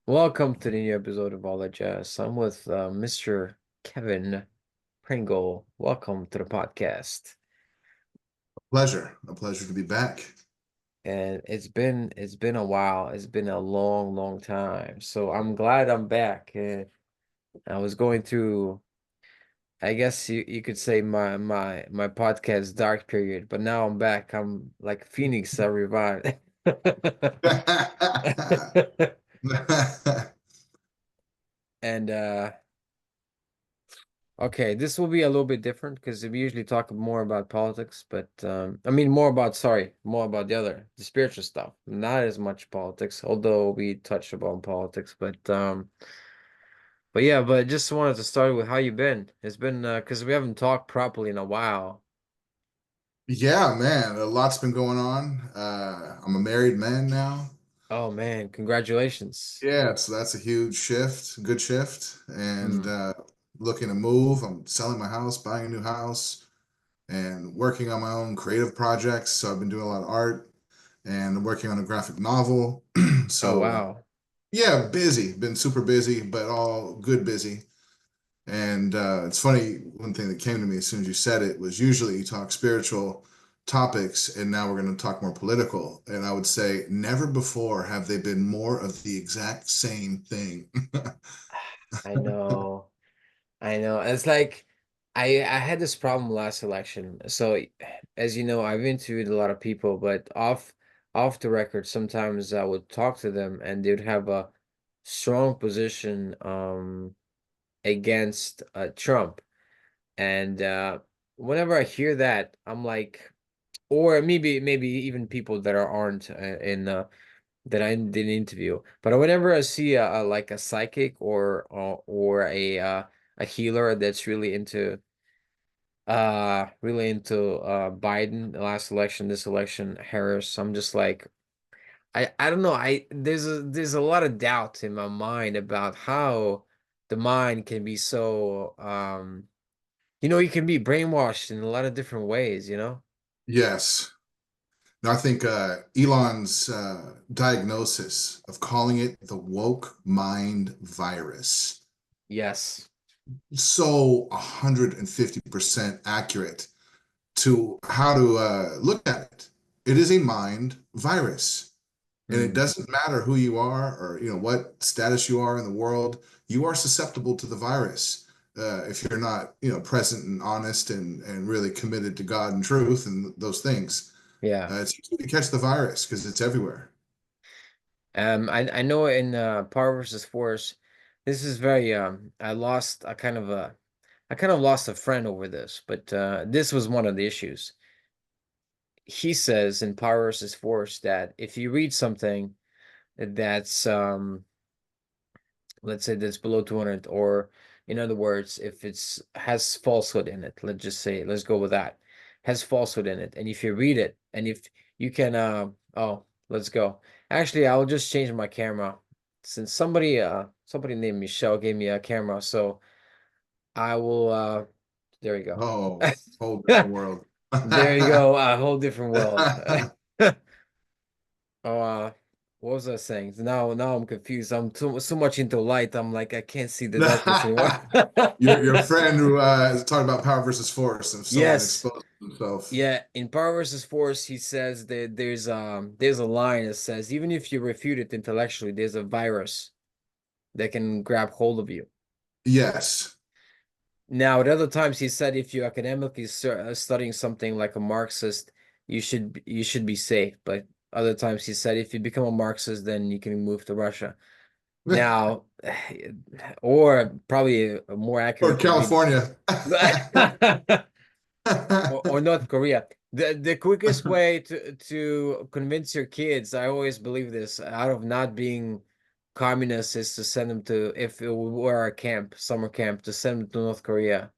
Welcome to the new episode of All That Jazz. I'm with Mr. Kevin Pringle. Welcome to the podcast. A pleasure to be back. And it's been a while. It's been a long, long time. So I'm glad I'm back. I was going through, I guess you could say my podcast dark period, but now I'm back. I'm like Phoenix, I revived. And okay, this will be a little bit different because we usually talk more about politics, but I mean more about the spiritual stuff, not as much politics, although we touched upon politics, but yeah, but just wanted to start with how you been. It's been because we haven't talked properly in a while. Yeah, man, a lot's been going on. I'm a married man now. Oh man, congratulations. Yeah, so that's a huge shift, good shift. And Mm. looking to move. I'm selling my house, buying a new house, and working on my own creative projects. So I've been doing a lot of art and working on a graphic novel. Oh So wow. yeah, busy, been super busy, but all good busy. And it's funny, one thing that came to me as soon as you said it was usually you talk spiritual topics, and now we're going to talk more political. And I would say never before have they been more of the exact same thing. I know. I know. It's like I had this problem last election. So as you know, I've interviewed a lot of people, but off the record, sometimes I would talk to them and they would have a strong position against Trump. And whenever I hear that, I'm like, or maybe even people that aren't in that I didn't interview. But whenever I see like a psychic or a healer that's really into Biden, the last election, this election, Harris, I'm just like I don't know. There's a lot of doubt in my mind about how the mind can be so you can be brainwashed in a lot of different ways, you know? Yes. Now, I think Elon's diagnosis of calling it the woke mind virus, Yes. so 150% accurate to how to look at it. It is a mind virus. And it Mm. doesn't matter who you are or what status you are in the world, you are susceptible to the virus if you're not present and honest and really committed to God and truth and those things. Yeah. It's easy to catch the virus because it's everywhere. I know in Power versus Force, this is very I kind of lost a friend over this, but this was one of the issues. He says in Power versus Force that if you read something that's let's say that's below 200, or in other words, if it's has falsehood in it, let's go with that, has falsehood in it, and if you read it, and if you can oh, let's go. Actually, I'll just change my camera since somebody named Michelle gave me a camera, so I will there you go. Oh, whole different world. There you go, a whole different world. Oh, what was I saying? Now I'm confused. I'm too so much into light. I'm like I can't see the darkness anymore. Your friend who is talking about power versus force, and if someone Yes, exposes himself. yeah. In Power versus Force, he says that there's a line that says even if you refute it intellectually, there's a virus that can grab hold of you. Yes. Now, at other times, he said if you academically studying something like a Marxist, you should be safe. But other times, he said if you become a Marxist, then you can move to Russia. Now, or probably more Or accurate would be California. or North Korea. The quickest way to convince your kids, I always believe this, out of not being communists, is to send them to, if it were a camp, summer camp, to send them to North Korea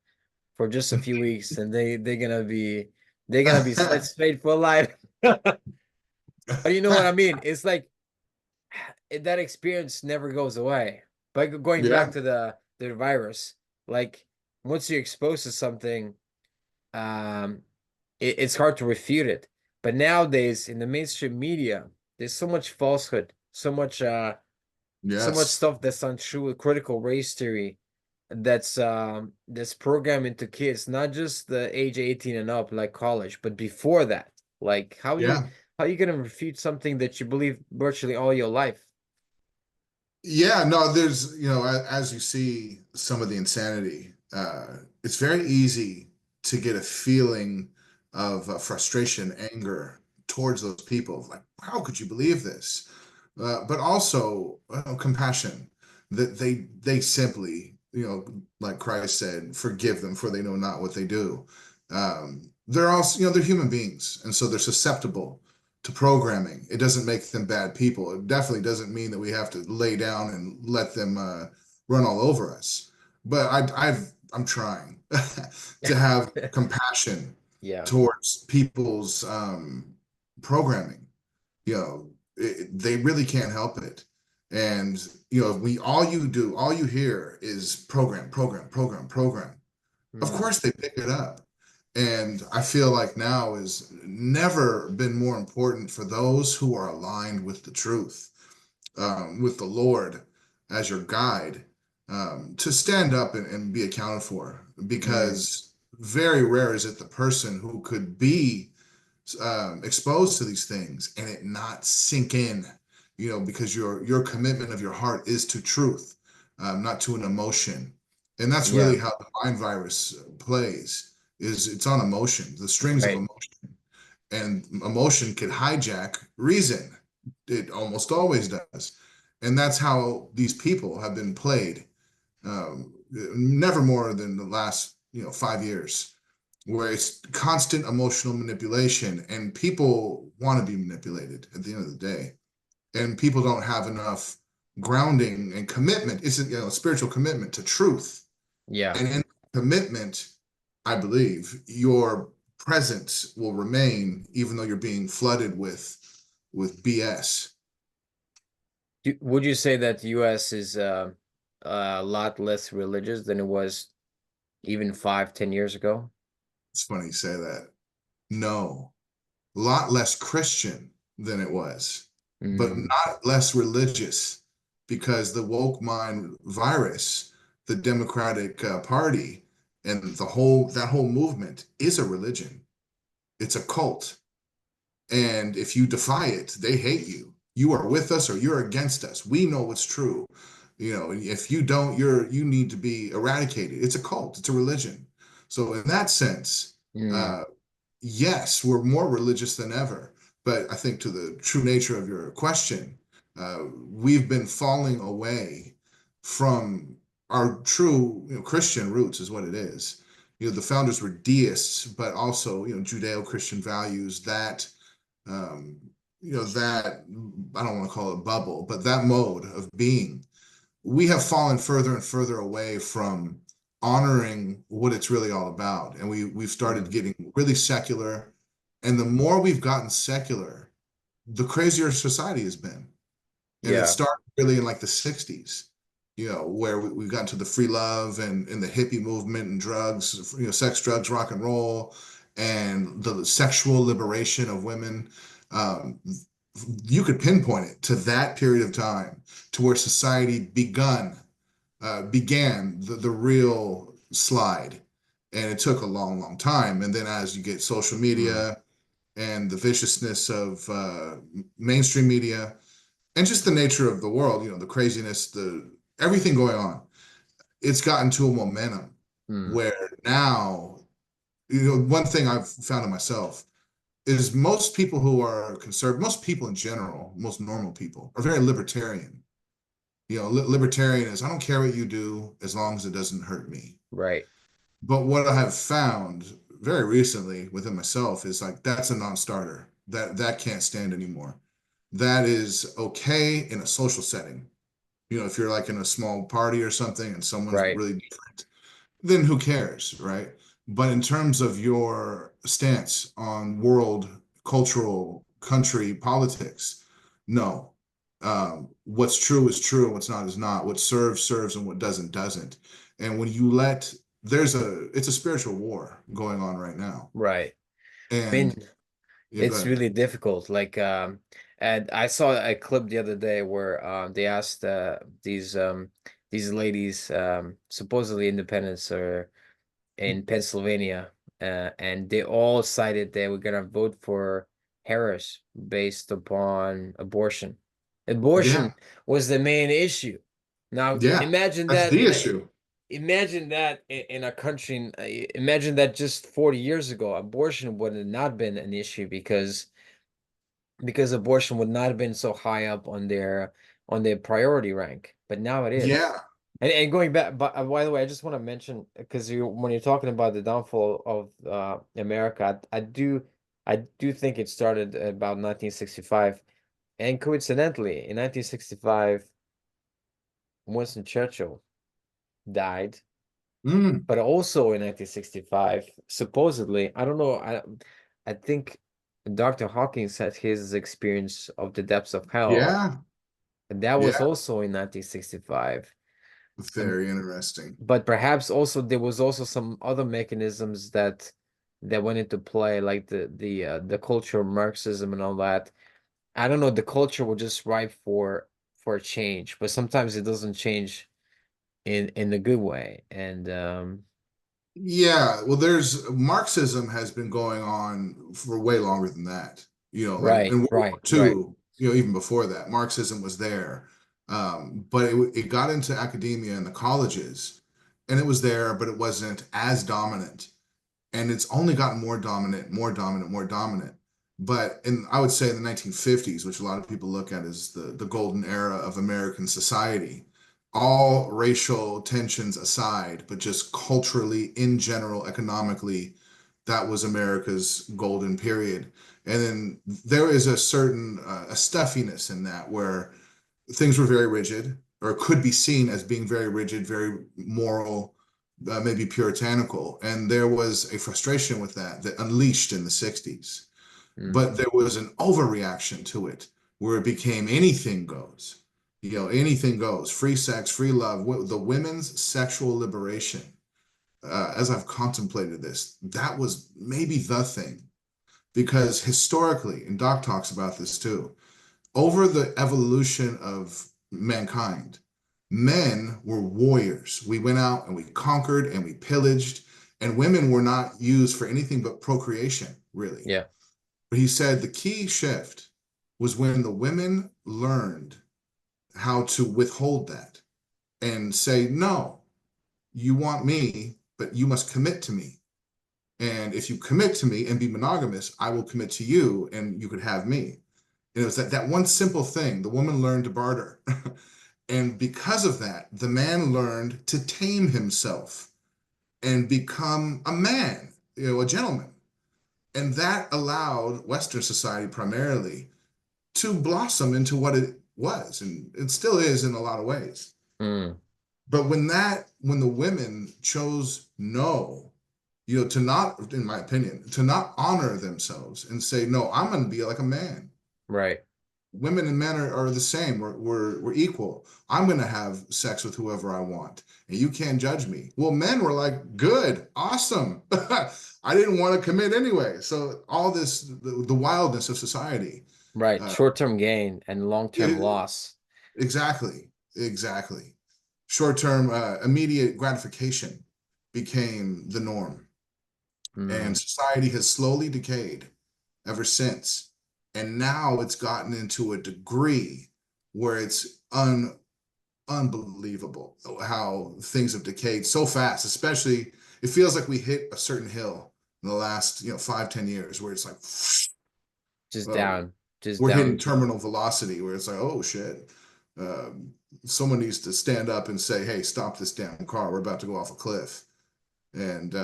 for just a few weeks, and they're gonna be set straight for life. But you know what I mean? It's like that experience never goes away. But going back Yeah. to the virus, like once you're exposed to something, um, it's hard to refute it. But nowadays in the mainstream media, there's so much falsehood, so much So much Yes. stuff that's untrue. Critical race theory that's programmed into kids, not just the age 18 and up, like college, but before that. Like Yeah. how you gonna refute something that you believe virtually all your life? Yeah, no, there's, as you see some of the insanity, it's very easy to get a feeling of frustration, anger towards those people. Like, how could you believe this? But also compassion that they simply, like Christ said, forgive them for they know not what they do. They're also, they're human beings, and so they're susceptible to programming. It doesn't make them bad people. It definitely doesn't mean that we have to lay down and let them run all over us. But I'm trying to have compassion Yeah. towards people's programming. They really can't help it. And we all you hear is program, program, program, program. Of Mm, course they pick it up. And I feel like now has never been more important for those who are aligned with the truth, with the Lord as your guide, to stand up and be accounted for. mm, Because very rare is it the person who could be exposed to these things and it not sink in, because your commitment of your heart is to truth, not to an emotion. And that's yeah. really how the mind virus plays, is it's on emotion, the strings of Right. emotion. And emotion can hijack reason. It almost always does. And that's how these people have been played, never more than the last 5 years, where it's constant emotional manipulation and people want to be manipulated at the end of the day, and people don't have enough grounding and commitment. It's a spiritual commitment to truth, Yeah. and in commitment, I believe your presence will remain even though you're being flooded with BS. Would you say that the US is a lot less religious than it was even 5, 10 years ago? It's funny you say that. No, a lot less Christian than it was, but Mm, not less religious, because the woke mind virus, the Democratic Party, and that whole movement is a religion. It's a cult, and if you defy it, they hate you. You are with us or you're against us. We know what's true. If you don't, you need to be eradicated. It's a cult. It's a religion. So in that sense, mm, uh, yes, we're more religious than ever. But I think to the true nature of your question, we've been falling away from our true, Christian roots, is what it is. The founders were deists, but also, Judeo-Christian values that, um, that, I don't want to call it bubble, but that mode of being. We have fallen further and further away from honoring what it's really all about. And we've started mm. getting really secular. And the more we've gotten secular, the crazier society has been. And it Yeah. started really in like the 60s, where we got into the free love and the hippie movement and drugs, sex, drugs, rock and roll, and the sexual liberation of women. Um, you could pinpoint it to that period of time, to where society began the real slide. And it took a long, long time. And then as you get social Mm, media and the viciousness of mainstream media and just the nature of the world, the craziness, the everything going on, it's gotten to a momentum mm. where now, one thing I've found in myself is most people who are conservative, most people in general, most normal people are very libertarian. Libertarian is, I don't care what you do as long as it doesn't hurt me. Right. But what I have found very recently within myself is like that's a non-starter. That can't stand anymore. That is okay in a social setting. If you're like in a small party or something and someone's Right. really different, then who cares, right? But in terms of your stance on world, cultural, country, politics, no. What's true is true, and what's not is not. What serves serves, and what doesn't doesn't. And when you let it's a spiritual war going on right now. Right. I And mean, Yeah, go It's ahead. really difficult. Like, and I saw a clip the other day where they asked these ladies, supposedly independents or in Pennsylvania, and they all cited they were gonna vote for Harris based upon abortion. Yeah, Abortion was the main issue. Now yeah, that's the issue. imagine that in a country. Imagine that just 40 years ago, abortion would have not been an issue because abortion would not have been so high up on their priority rank. But now it is. Yeah. And going back, but by the way, I just want to mention because you when you're talking about the downfall of America, I do think it started about 1965, and coincidentally, in 1965, Winston Churchill died, Mm, but also in 1965, supposedly, I don't know, I think Dr. Hawkins had his experience of the depths of hell, yeah. and that was Yeah. also in 1965. Very interesting. But perhaps also there was also some other mechanisms that went into play, like the culture of Marxism and all that. I don't know, the culture was just ripe for a change, but sometimes it doesn't change in a good way. And Yeah, well, there's Marxism has been going on for way longer than that. Like right, in World War right, right. II, even before that, Marxism was there. But it got into academia and the colleges, and it was there, but it wasn't as dominant. And it's only gotten more dominant, more dominant, more dominant. But I would say in the 1950s, which a lot of people look at as the golden era of American society, all racial tensions aside, but just culturally, in general, economically, that was America's golden period. And then there is a certain a stuffiness in that where things were very rigid or could be seen as being very rigid, very moral, maybe puritanical. And there was a frustration with that unleashed in the 60s. Mm, But there was an overreaction to it where it became anything goes. Anything goes. Free sex, free love, the women's sexual liberation. As I've contemplated this, that was maybe the thing. Because historically, and Doc talks about this too, over the evolution of mankind, men were warriors. We went out and we conquered and we pillaged, and women were not used for anything but procreation, really. yeah. But he said the key shift was when the women learned how to withhold that and say, no, you want me, but you must commit to me. And if you commit to me and be monogamous, I will commit to you and you could have me. It was that one simple thing. The woman learned to barter. And because of that, the man learned to tame himself and become a man, a gentleman. And that allowed Western society primarily to blossom into what it was. And it still is in a lot of ways. Mm, But when the women chose no, to not, in my opinion, to not honor themselves and say, no, I'm going to be like a man. right. Women and men are the same. We're equal. I'm going to have sex with whoever I want, and you can't judge me. Well, men were like, good, awesome. I didn't want to commit anyway. So all this, the wildness of society. Right. Uh, Short-term gain and long-term it- loss. exactly, exactly. Short-term, immediate gratification became the norm, and Mm, society has slowly decayed ever since. And now it's gotten into a degree where it's unbelievable how things have decayed so fast, especially it feels like we hit a certain hill in the last 5-10 years where it's like just uh, down, just we're hitting down. terminal velocity where it's like, oh shit, someone needs to stand up and say, hey, stop this damn car, we're about to go off a cliff. And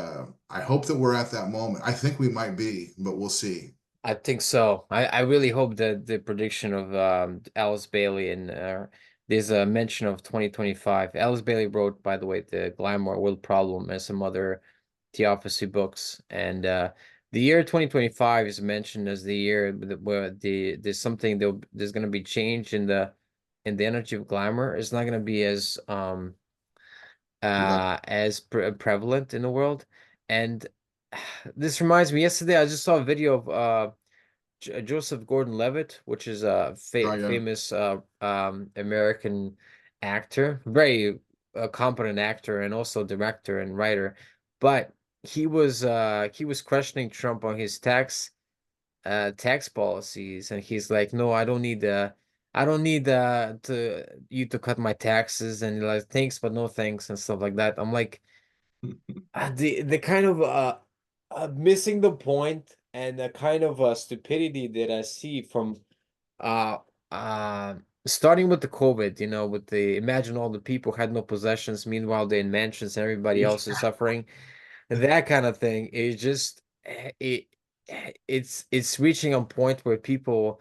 I hope that we're at that moment. I think we might be, but we'll see. I think so. I really hope that the prediction of Alice Bailey and there's a mention of 2025. Alice Bailey wrote, by the way, the Glamour Will Problem and some other theosophy books, and the year 2025 is mentioned as the year where there's something there's going to be change in the energy of glamour. It's not going to be Yeah. as prevalent in the world, and this reminds me. Yesterday, I just saw a video of Joseph Gordon-Levitt, which is a Oh yeah. famous American actor, very competent actor, and also director and writer. But he was questioning Trump on his tax policies, and he's like, no, I don't need to you to cut my taxes, and like, thanks but no thanks and stuff like that. I'm like, the kind of missing the point, and the kind of stupidity that I see from uh uh starting with the COVID, with the imagine all the people had no possessions, meanwhile they're in mansions and everybody else is suffering. That kind of thing is just it's reaching a point where people,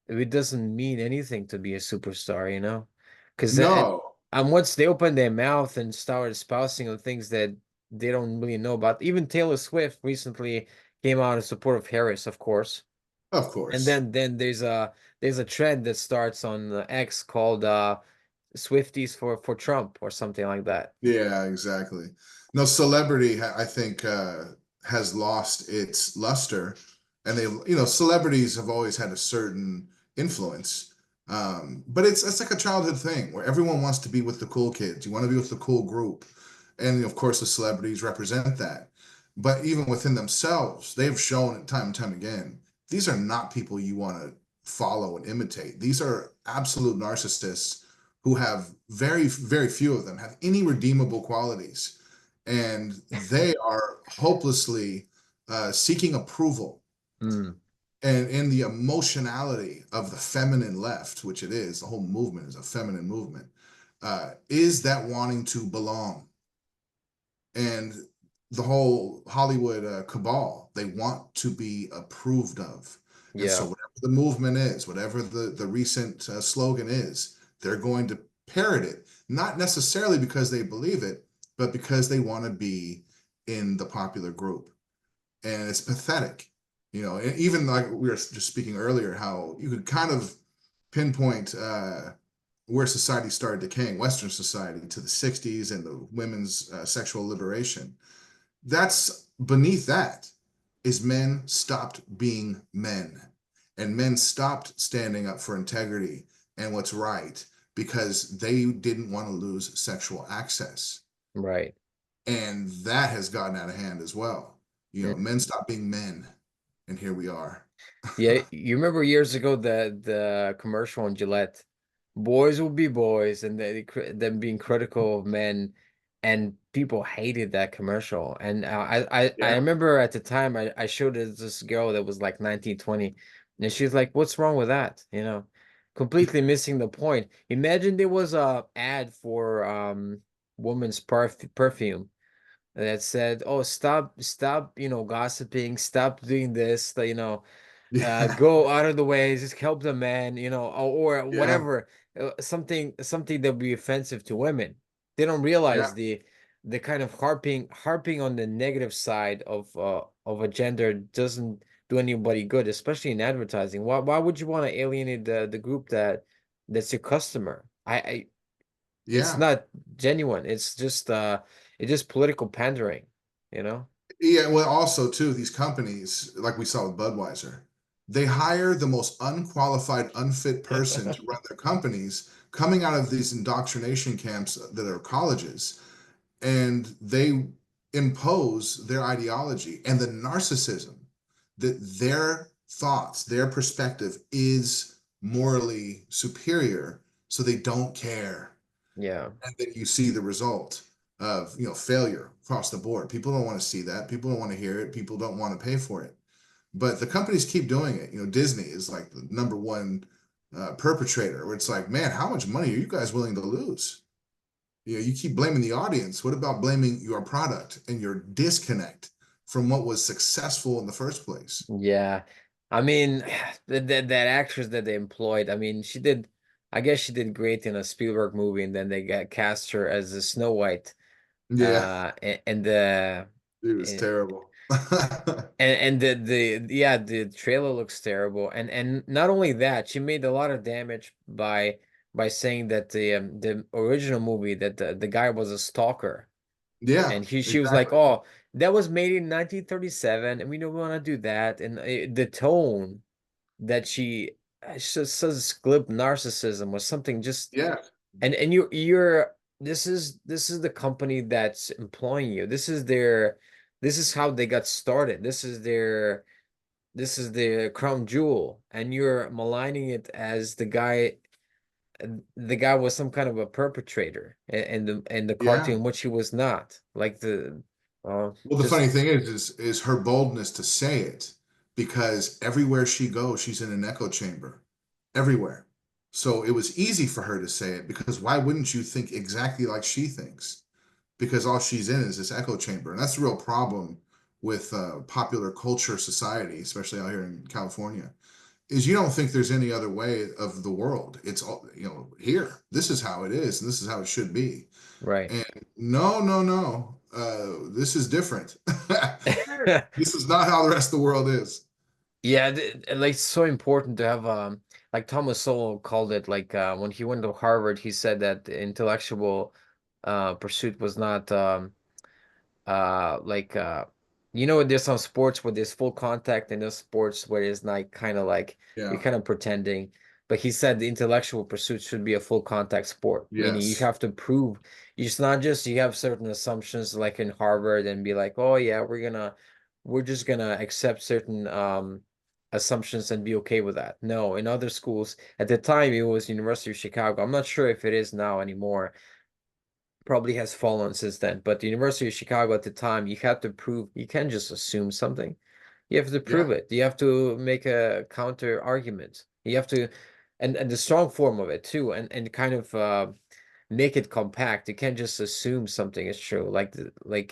it doesn't mean anything to be a superstar, because No, and once they open their mouth and start espousing on things that they don't really know about. Even Taylor Swift recently came out in support of Harris, of course. of And course. then there's a trend that starts on X called Swifties for Trump or something like that. Yeah, exactly. No, celebrity, I think, has lost its luster, and celebrities have always had a certain influence. But it's like a childhood thing where everyone wants to be with the cool kids. You want to be with the cool group, and of course, the celebrities represent that. But even within themselves, they've shown it time and time again. These are not people you want to follow and imitate. These are absolute narcissists who have very few of them have any redeemable qualities, and they are hopelessly seeking approval. Mm, And in the emotionality of the feminine left, which it is, the whole movement is a feminine movement, is that wanting to belong. And the whole Hollywood cabal, they want to be approved of. And so, yeah, whatever the movement is, whatever the recent slogan is, they're going to parrot it, not necessarily because they believe it, but because they want to be in the popular group. And it's pathetic. And even like we were just speaking earlier, how you could kind of pinpoint where society started decaying, Western society, to the 60s and the women's sexual liberation. That's beneath that is men stopped being men, and men stopped standing up for integrity and what's right because they didn't want to lose sexual access. right. And that has gotten out of hand as well. Mm. Men stopped being men, and here we are. Yeah, you remember years ago the commercial on Gillette, boys will be boys, and them being critical of men, and people hated that commercial. And I Yeah. remember at the time I showed it to this girl that was like 19, 20, and she's like, "What's wrong with that?" Completely missing the point. Imagine there was a ad for woman's perfume that said, "Oh, stop, gossiping, stop doing this, Yeah. go out of the way, just help the man, or Yeah. whatever, something that would be offensive to women." They don't Yeah. realize the kind of harping on the negative side of a gender doesn't do anybody good, especially in advertising. Why would you want to alienate the group that's your customer? It's Yeah. not genuine. It's just political pandering, you know? Yeah, well, also too, these companies, like we saw with Budweiser, they hire the most unqualified, unfit person to run their companies coming out of these indoctrination camps that are colleges, and they impose their ideology and the narcissism that their thoughts, their perspective is morally superior, so they don't care. Yeah. And then you see the result of failure across the board. People don't want to see that. People don't want to hear it. People don't want to pay for it. But the companies keep doing it. Disney is like the number one perpetrator. Where it's like, man, how much money are you guys willing to lose? You keep blaming the audience. What about blaming your product and your disconnect from what was successful in the first place? Yeah. I mean, that actress that they employed, I mean, I guess she did great in a Spielberg movie, and then they got cast her as a Snow White. Yeah, And the it was and terrible. yeah, the trailer looks terrible. And not only that, she made a lot of damage by saying that the original movie, that the guy was a stalker. Yeah, And she was like, exactly. "Oh, that was made in 1937, and we don't want to do that." And the tone. that she just says glib narcissism or something. Just Yeah, and you're this is the company that's employing you. This is how they got started. This is their crown jewel, and you're maligning it as the guy was some kind of a perpetrator in the yeah. cartoon, which he was not. Like Well, the just funny thing is her boldness to say it, because everywhere she goes, she's in an echo chamber, everywhere. So it was easy for her to say it, because why wouldn't you think exactly like she thinks? Because all she's in is this echo chamber, and that's the real problem with popular culture society, especially out here in California, is you don't think there's any other way of the world. It's all, here. This is how it is, and this is how it should be. right. And no, no, no. This is different. This is not how the rest of the world is. Yeah, like it's so important to have like Thomas Sowell called it like when he went to Harvard, he said that the intellectual pursuit was not like there's some sports where there's full contact and there's sports where it's like kind of like you're Yeah. kind of pretending. But he said the intellectual pursuit should be a full contact sport, meaning you Yes. have to prove it's not just you have certain assumptions like in Harvard and be like, oh yeah, we're just gonna accept certain assumptions and be okay with that. No, in other schools at the time it was University of Chicago. I'm not sure if it is now anymore, probably has fallen since then. But the University of Chicago at the time, you have to prove, you can't just assume something. You have to Yeah. prove it. You have to make a counter argument. You have to, and the strong form of it too, and kind of make it compact. You can't just assume something is true, like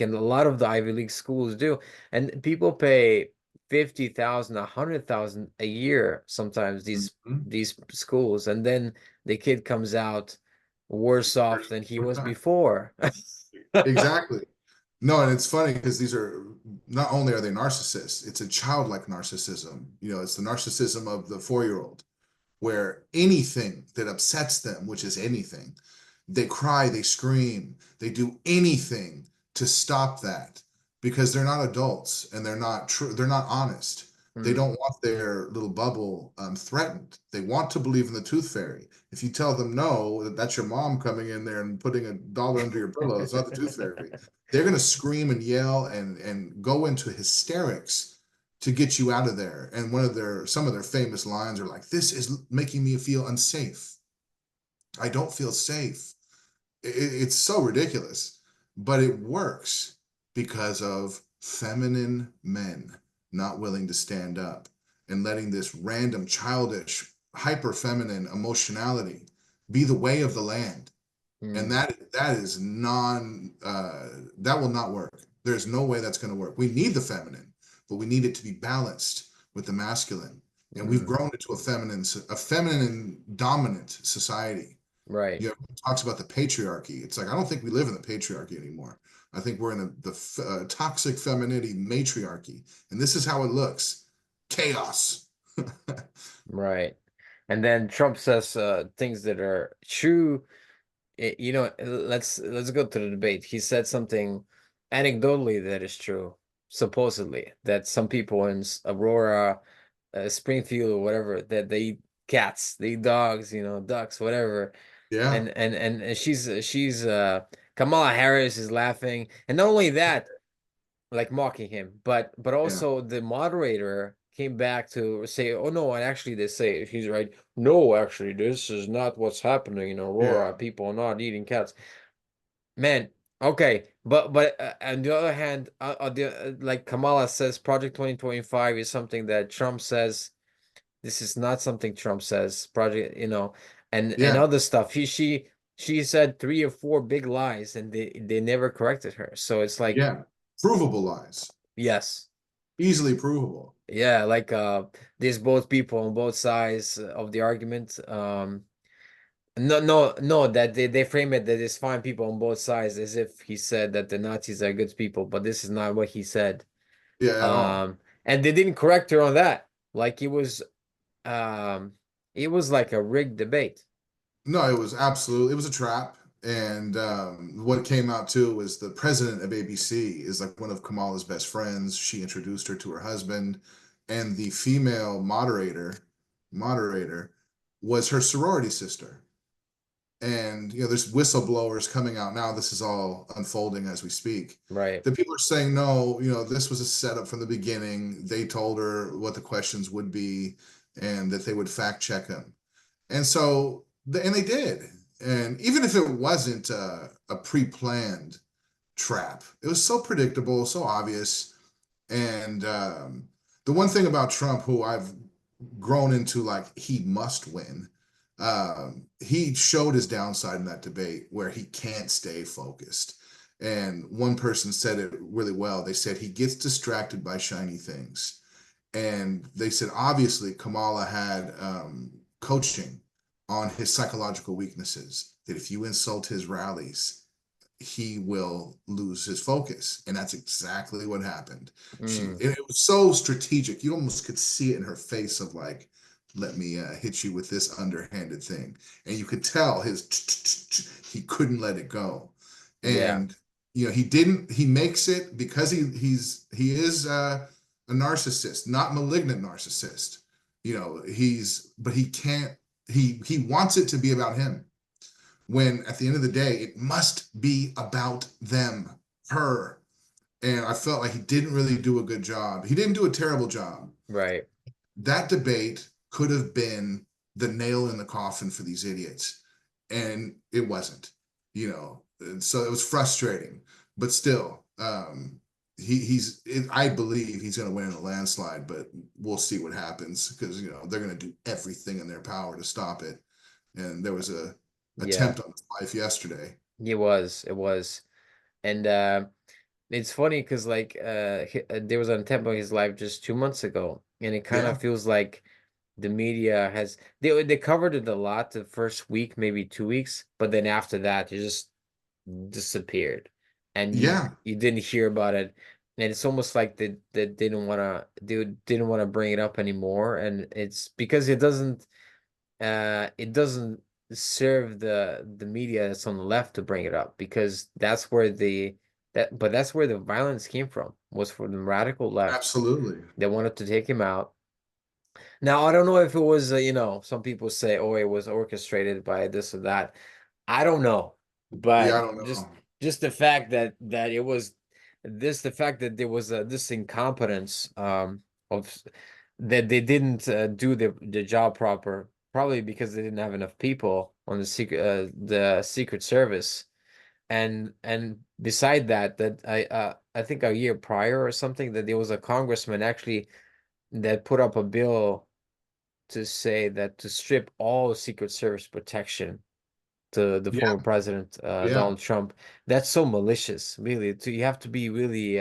in a lot of the Ivy League schools do. And people pay 50,000, 100,000 a year sometimes Mhm. these schools, and then the kid comes out worse off than he was Okay. before. Exactly. No, and it's funny because these are, not only are they narcissists, it's a childlike narcissism. It's the narcissism of the 4-year-old, where anything that upsets them, which is anything, they cry, they scream, they do anything to stop that, because they're not adults and they're not true, they're not honest. They Hmm. don't want their little bubble threatened. They want to believe in the tooth fairy. If you tell them no, that's your mom coming in there and putting $1 under your pillow, it's not the tooth fairy. They're going to scream and yell and go into hysterics to get you out of there. And some of their famous lines are like, "This is making me feel unsafe. I don't feel safe." It's so ridiculous, but it works because of feminine men not willing to stand up and letting this random, childish, hyper feminine emotionality be the way of the land. And Hmm. that is that will not work. There's no way that's going to work. We need the feminine, but we need it to be balanced with the masculine. And we've Hmm. grown into a feminine dominant society. Right. Talks about the patriarchy. It's like, I don't think we live in the patriarchy anymore. I think we're in the toxic femininity matriarchy, and this is how it looks: chaos. Right. And then Trump says things that are true. Let's go to the debate. He said something anecdotally that is true, supposedly, that some people in Aurora, Springfield or whatever, that they eat cats, they eat dogs, ducks, whatever. Yeah, And she's Kamala Harris is laughing. And not only that, like mocking him, but yeah, also the moderator came back to say, "Oh no, and actually they say he's right. No, actually, this is not what's happening in Aurora. yeah, People are not eating cats." Man, okay, but on the other hand, like Kamala says, Project 2025 is something that Trump says. This is not something Trump says. And yeah, other stuff. She said three or four big lies, and they never corrected her. So it's like, yeah. Provable lies, yes. easily provable. Yeah, like there's both people on both sides of the argument. No, that they frame it that there's fine people on both sides as if he said that the Nazis are good people, but this is not what he said. Yeah, at all. And they didn't correct her on that. Like it was like a rigged debate. No, it was a trap. And what came out too was the president of ABC is like one of Kamala's best friends. She introduced her to her husband, and the female moderator. moderator, was her sorority sister. And there's whistleblowers coming out now. This is all unfolding as we speak. Right. The people are saying, no, this was a setup from the beginning. They told her what the questions would be and that they would fact check them. And so, and they did. And even if it wasn't a pre-planned trap, it was so predictable, so obvious. And the one thing about Trump, who I've grown into, like, he must win. He showed his downside in that debate where he can't stay focused. And one person said it really well. They said he gets distracted by shiny things. And they said, obviously, Kamala had coaching on his psychological weaknesses, that if you insult his rallies, he will lose his focus. And that's exactly what happened. It was so strategic. You almost could see it in her face of like, let me hit you with this underhanded thing. And you could tell he couldn't let it go. Yeah. And he makes it because he is a narcissist, not malignant narcissist. But he can't, he wants it to be about him, when at the end of the day, it must be about them, her. And I felt like he didn't really do a good job. He didn't do a terrible job. Right. That debate could have been the nail in the coffin for these idiots. And it wasn't, and so it was frustrating, but still, I believe he's going to win in a landslide, but we'll see what happens, because, they're going to do everything in their power to stop it. And there was a Yeah. attempt on his life yesterday. It was. And it's funny because like there was an attempt on his life just 2 months ago, and it kind of Yeah. feels like the media has they covered it a lot the first week, maybe 2 weeks, but then after that it just disappeared, and Yeah. you didn't hear about it, and it's almost like they didn't want to bring it up anymore, and it's because it doesn't serve the media that's on the left to bring it up, because that's where the violence came from, was from the radical left. Absolutely. They wanted to take him out. Now, I don't know if it was, some people say, oh, it was orchestrated by this or that. I don't know, Yeah, I but don't just know. just the fact that it was the fact that there was this incompetence of that they didn't do the job proper, probably because they didn't have enough people on the Secret Service, and beside that I think a year prior or something, that there was a congressman actually that put up a bill to say that to strip all Secret Service protection to the Yeah. former president, Yeah. Donald Trump. That's so malicious, really. You have to be really,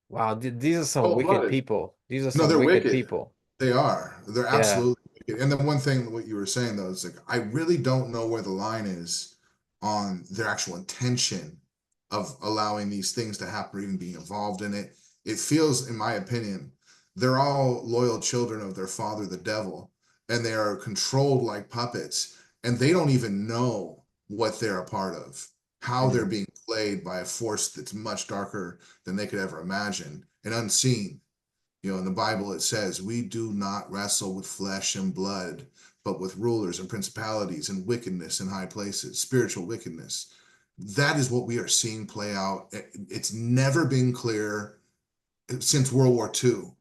wow, these are some wicked Cold-blooded. people. These are No, some they're wicked wicked. people. They are. They're Yeah. absolutely wicked. And the one thing, what you were saying though, is like, I really don't know where the line is on their actual intention of allowing these things to happen or even being involved in it. It feels, in my opinion, they're all loyal children of their father, the devil, and they are controlled like puppets, and they don't even know what they're a part of, how they're Mm. being played by a force that's much darker than they could ever imagine and unseen. In the Bible, it says, we do not wrestle with flesh and blood, but with rulers and principalities and wickedness in high places, spiritual wickedness. That is what we are seeing play out. It's never been clear since World War II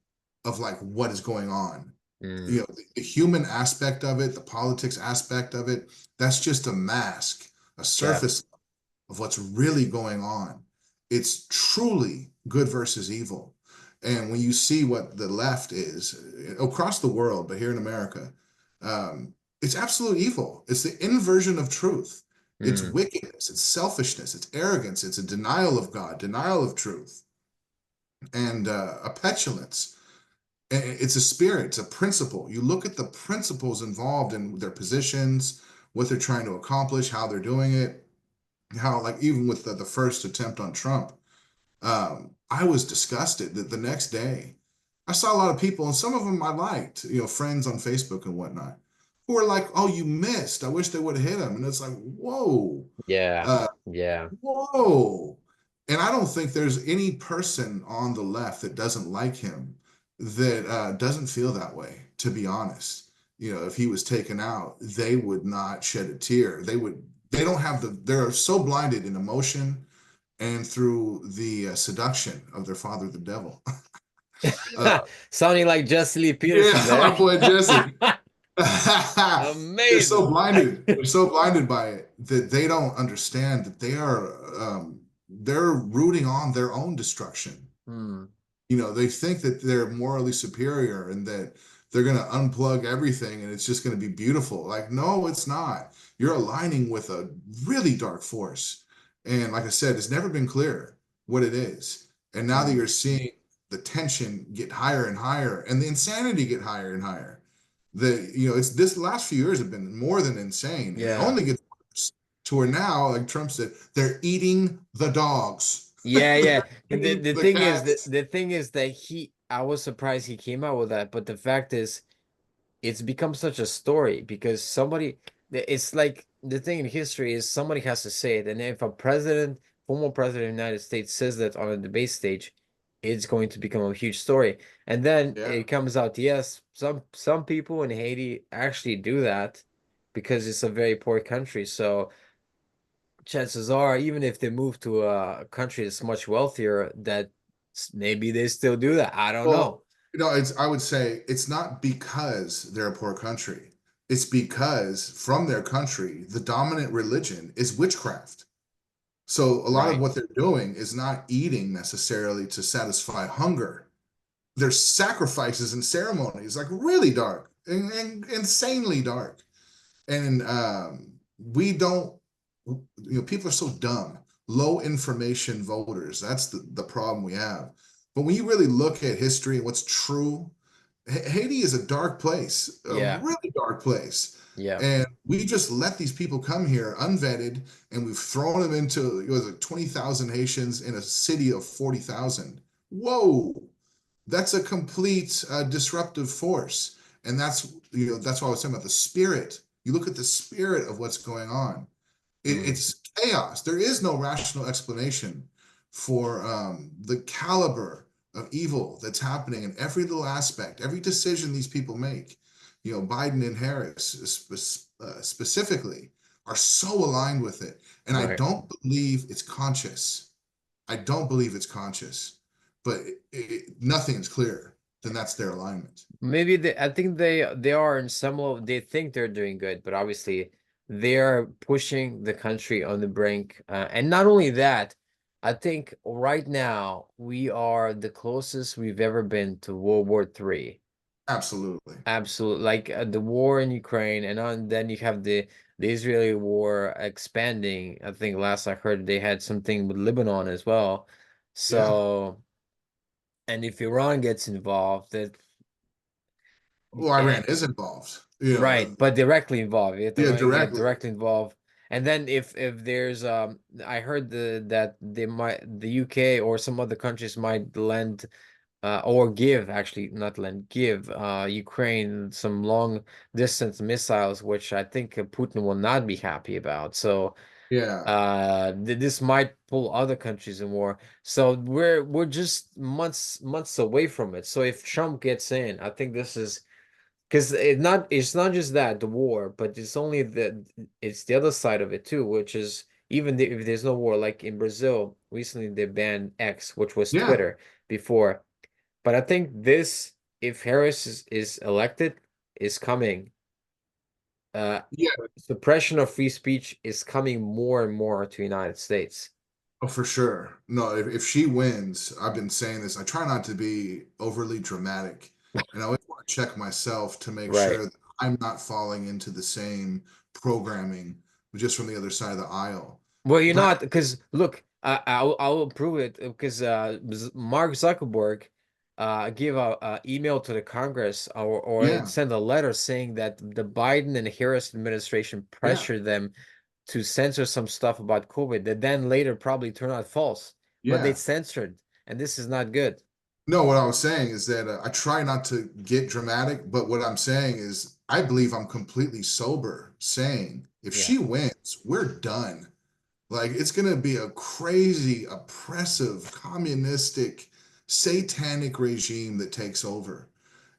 of like what is going on. Mm. The human aspect of it, the politics aspect of it, that's just a mask, a Yeah. surface of what's really going on. It's truly good versus evil. And when you see what the left is across the world, but here in America, it's absolute evil. It's the inversion of truth. It's Mm. wickedness, it's selfishness, it's arrogance, it's a denial of God, denial of truth, and a petulance. It's a spirit, it's a principle. You look at the principles involved in their positions, what they're trying to accomplish, how they're doing it, how, like, even with the first attempt on Trump, I was disgusted that the next day I saw a lot of people, and some of them I liked, friends on Facebook and whatnot, who were like, "Oh, you missed. I wish they would have hit him." And it's like, whoa, Yeah. uh, Yeah. whoa. And I don't think there's any person on the left that doesn't like him that doesn't feel that way, to be honest. if he was taken out, they would not shed a tear. They don't have they're so blinded in emotion and through the seduction of their father, the devil. Sounding like Jesse Lee Peterson Yeah, there. my boy Jesse. They're so Amazing. blinded. They're so blinded by it that they don't understand that they're rooting on their own destruction. Hmm. They think that they're morally superior and that they're going to unplug everything and it's just going to be beautiful. Like, no, it's not. You're aligning with a really dark force. And like I said, it's never been clear what it is. And now that Hmm. you're seeing the tension get higher and higher and the insanity get higher and higher, it's this last few years have been more than insane. And it Yeah. only gets worse to where now, like Trump said, they're eating the dogs. Yeah, yeah. They're And the, eating the the thing is that cats. the thing is that I was surprised he came out with that, but the fact is it's become such a story because it's like the thing in history is somebody has to say it. And if a former president of the United States says that on a debate stage, it's going to become a huge story. And then Yeah. it comes out, yes, some people in Haiti actually do that because it's a very poor country. So chances are, even if they move to a country that's much wealthier, that maybe they still do that. I don't know. Well, I would say it's not because they're a poor country. It's because from their country, the dominant religion is witchcraft. So a lot of Right. what they're doing is not eating necessarily to satisfy hunger. There's sacrifices and ceremonies, like really dark and insanely dark. And we don't, people are so dumb, low information voters. That's the problem we have. But when you really look at history and what's true, Haiti is a dark place, a Yeah. really dark place. Yeah. And we just let these people come here unvetted, and we've thrown them into, it was like 20,000 Haitians in a city of 40,000. Whoa, that's a complete disruptive force. And that's why I was talking about the spirit. You look at the spirit of what's going on. Mm. It's chaos. There is no rational explanation for the caliber of evil that's happening in every little aspect, every decision these people make. Biden and Harris specifically are so aligned with it. And I Right. don't believe it's conscious. I don't believe it's conscious, but nothing is clearer than that's their alignment. Maybe I think they are in some of they think they're doing good, but obviously they're pushing the country on the brink. And not only that, I think right now we are the closest we've ever been to World War III. Absolutely. Absolutely, like the war in Ukraine, and then you have the Israeli war expanding. I think last I heard they had something with Lebanon as well. Yeah. So, and if Iran gets involved, that Well, eh, Iran is involved. right, but directly involved. Yeah, They get directly. directly involved. And then if there's I heard that they might the UK or some other countries might lend or give actually not lend give Ukraine some long distance missiles, which I think Putin will not be happy about. So Yeah. this might pull other countries in war. So we're just months away from it. So if Trump gets in, I think this is because it's not just that the war, but it's the other side of it too, which is if there's no war, like in Brazil recently they banned X, which was Yeah. Twitter before. But I think this, if Harris is elected, is coming. Uh, Yeah. Suppression of free speech is coming more and more to the United States. Oh, for sure. No, if she wins, I've been saying this. I try not to be overly dramatic, and I always want to check myself to make Right. sure that I'm not falling into the same programming just from the other side of the aisle. Well, you're But not because look, I will prove it because Mark Zuckerberg gave a email to the Congress or yeah, sent a letter saying that the Biden and Harris administration yeah, pressured them to censor some stuff about COVID that then later probably turned out false, but they yeah. censored, and this is not good. No, what I was saying is that I try not to get dramatic, but what I'm saying is I believe I'm completely sober saying if Yeah. she wins, we're done. Like it's going to be a crazy, oppressive, communistic, satanic regime that takes over.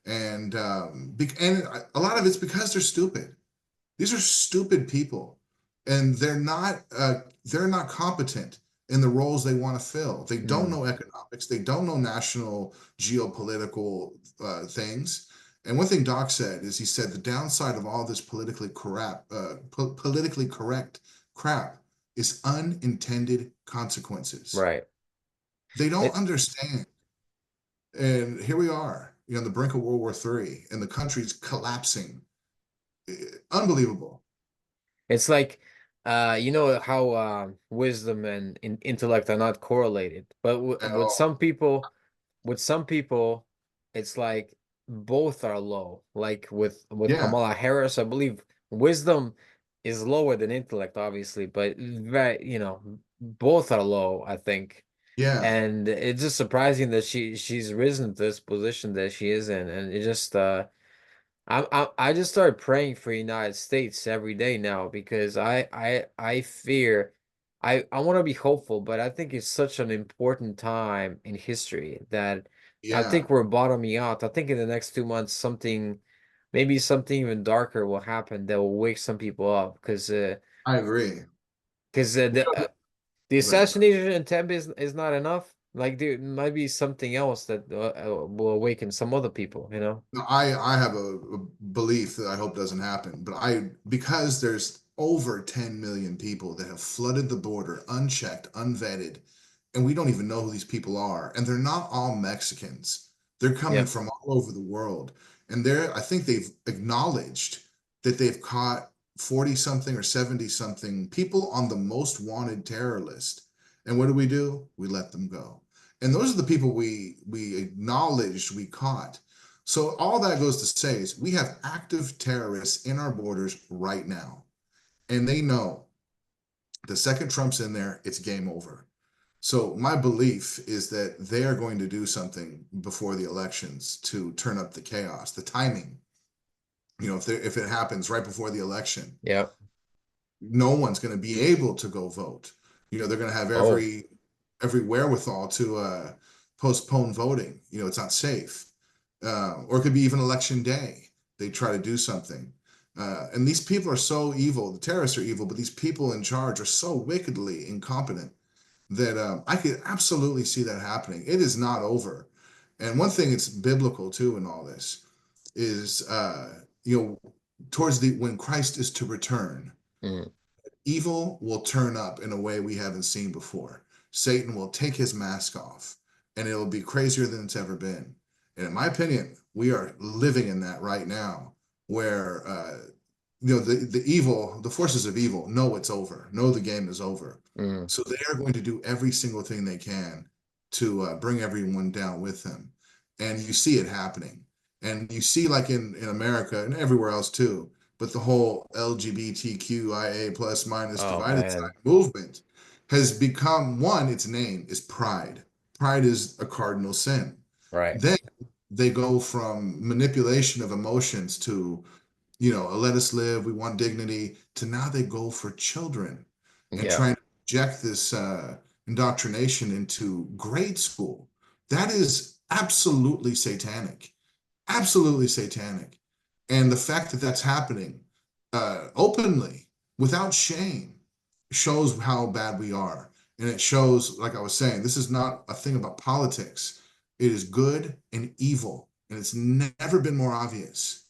And a lot of it's because they're stupid. These are stupid people, and they're not competent in the roles they want to fill. They don't Mm, know economics. They don't know national geopolitical things. And one thing Doc said is he said the downside of all this politically correct crap is unintended consequences. right. They don't It understand. And here we are, on the brink of World War III, and the country's collapsing. Unbelievable. it's like you know how wisdom and intellect are not correlated, but At with all. some people, it's like both are low. Like with Yeah, Kamala Harris, I believe wisdom is lower than intellect, obviously, but very, both are low, I think. yeah, And it's just surprising that she's risen to this position that she is in, and it just I just started praying for United States every day now because I fear I want to be hopeful, but I think it's such an important time in history that I yeah. think we're bottoming out. I think in the next 2 months maybe something even darker will happen that will wake some people up I agree. because We the don't, right. assassination attempt is not enough. Like there might be something else that will awaken some other people, you know? No, I have a belief that I hope doesn't happen, but because there's over 10 million people that have flooded the border unchecked, unvetted, and we don't even know who these people are, and they're not all Mexicans. They're coming Yeah. from all over the world, and I think they've acknowledged that they've caught 40 something or 70 something people on the most wanted terror list. And what do? We let them go. And those are the people we acknowledged we caught. So all that goes to say is we have active terrorists in our borders right now, and they know the second Trump's in there, it's game over. So my belief is that they are going to do something before the elections to turn up the chaos, the timing. If it happens right before the election, Yeah. no one's going to be able to go vote. They're going to have Oh, every wherewithal to postpone voting. It's not safe, or it could be even election day. They try to do something, and these people are so evil. The terrorists are evil, but these people in charge are so wickedly incompetent that I could absolutely see that happening. It is not over. And one thing it's biblical too in all this is, towards the when Christ is to return, mm, evil will turn up in a way we haven't seen before. Satan will take his mask off, and it'll be crazier than it's ever been. And in my opinion, we are living in that right now, where the forces of evil know it's over, know the game is over. mm, So they are going to do every single thing they can to bring everyone down with them. And you see it happening. And you see, like in America and everywhere else too, but the whole LGBTQIA plus minus oh divided side man. movement has become one, its name is pride. Pride is a cardinal sin. Right. Then they go from manipulation of emotions to, let us live, we want dignity, to now they go for children and Yeah. trying to inject this indoctrination into grade school. That is absolutely satanic, absolutely satanic. And the fact that that's happening openly, without shame, shows how bad we are. And it shows, like I was saying, this is not a thing about politics. It is good and evil, and it's never been more obvious.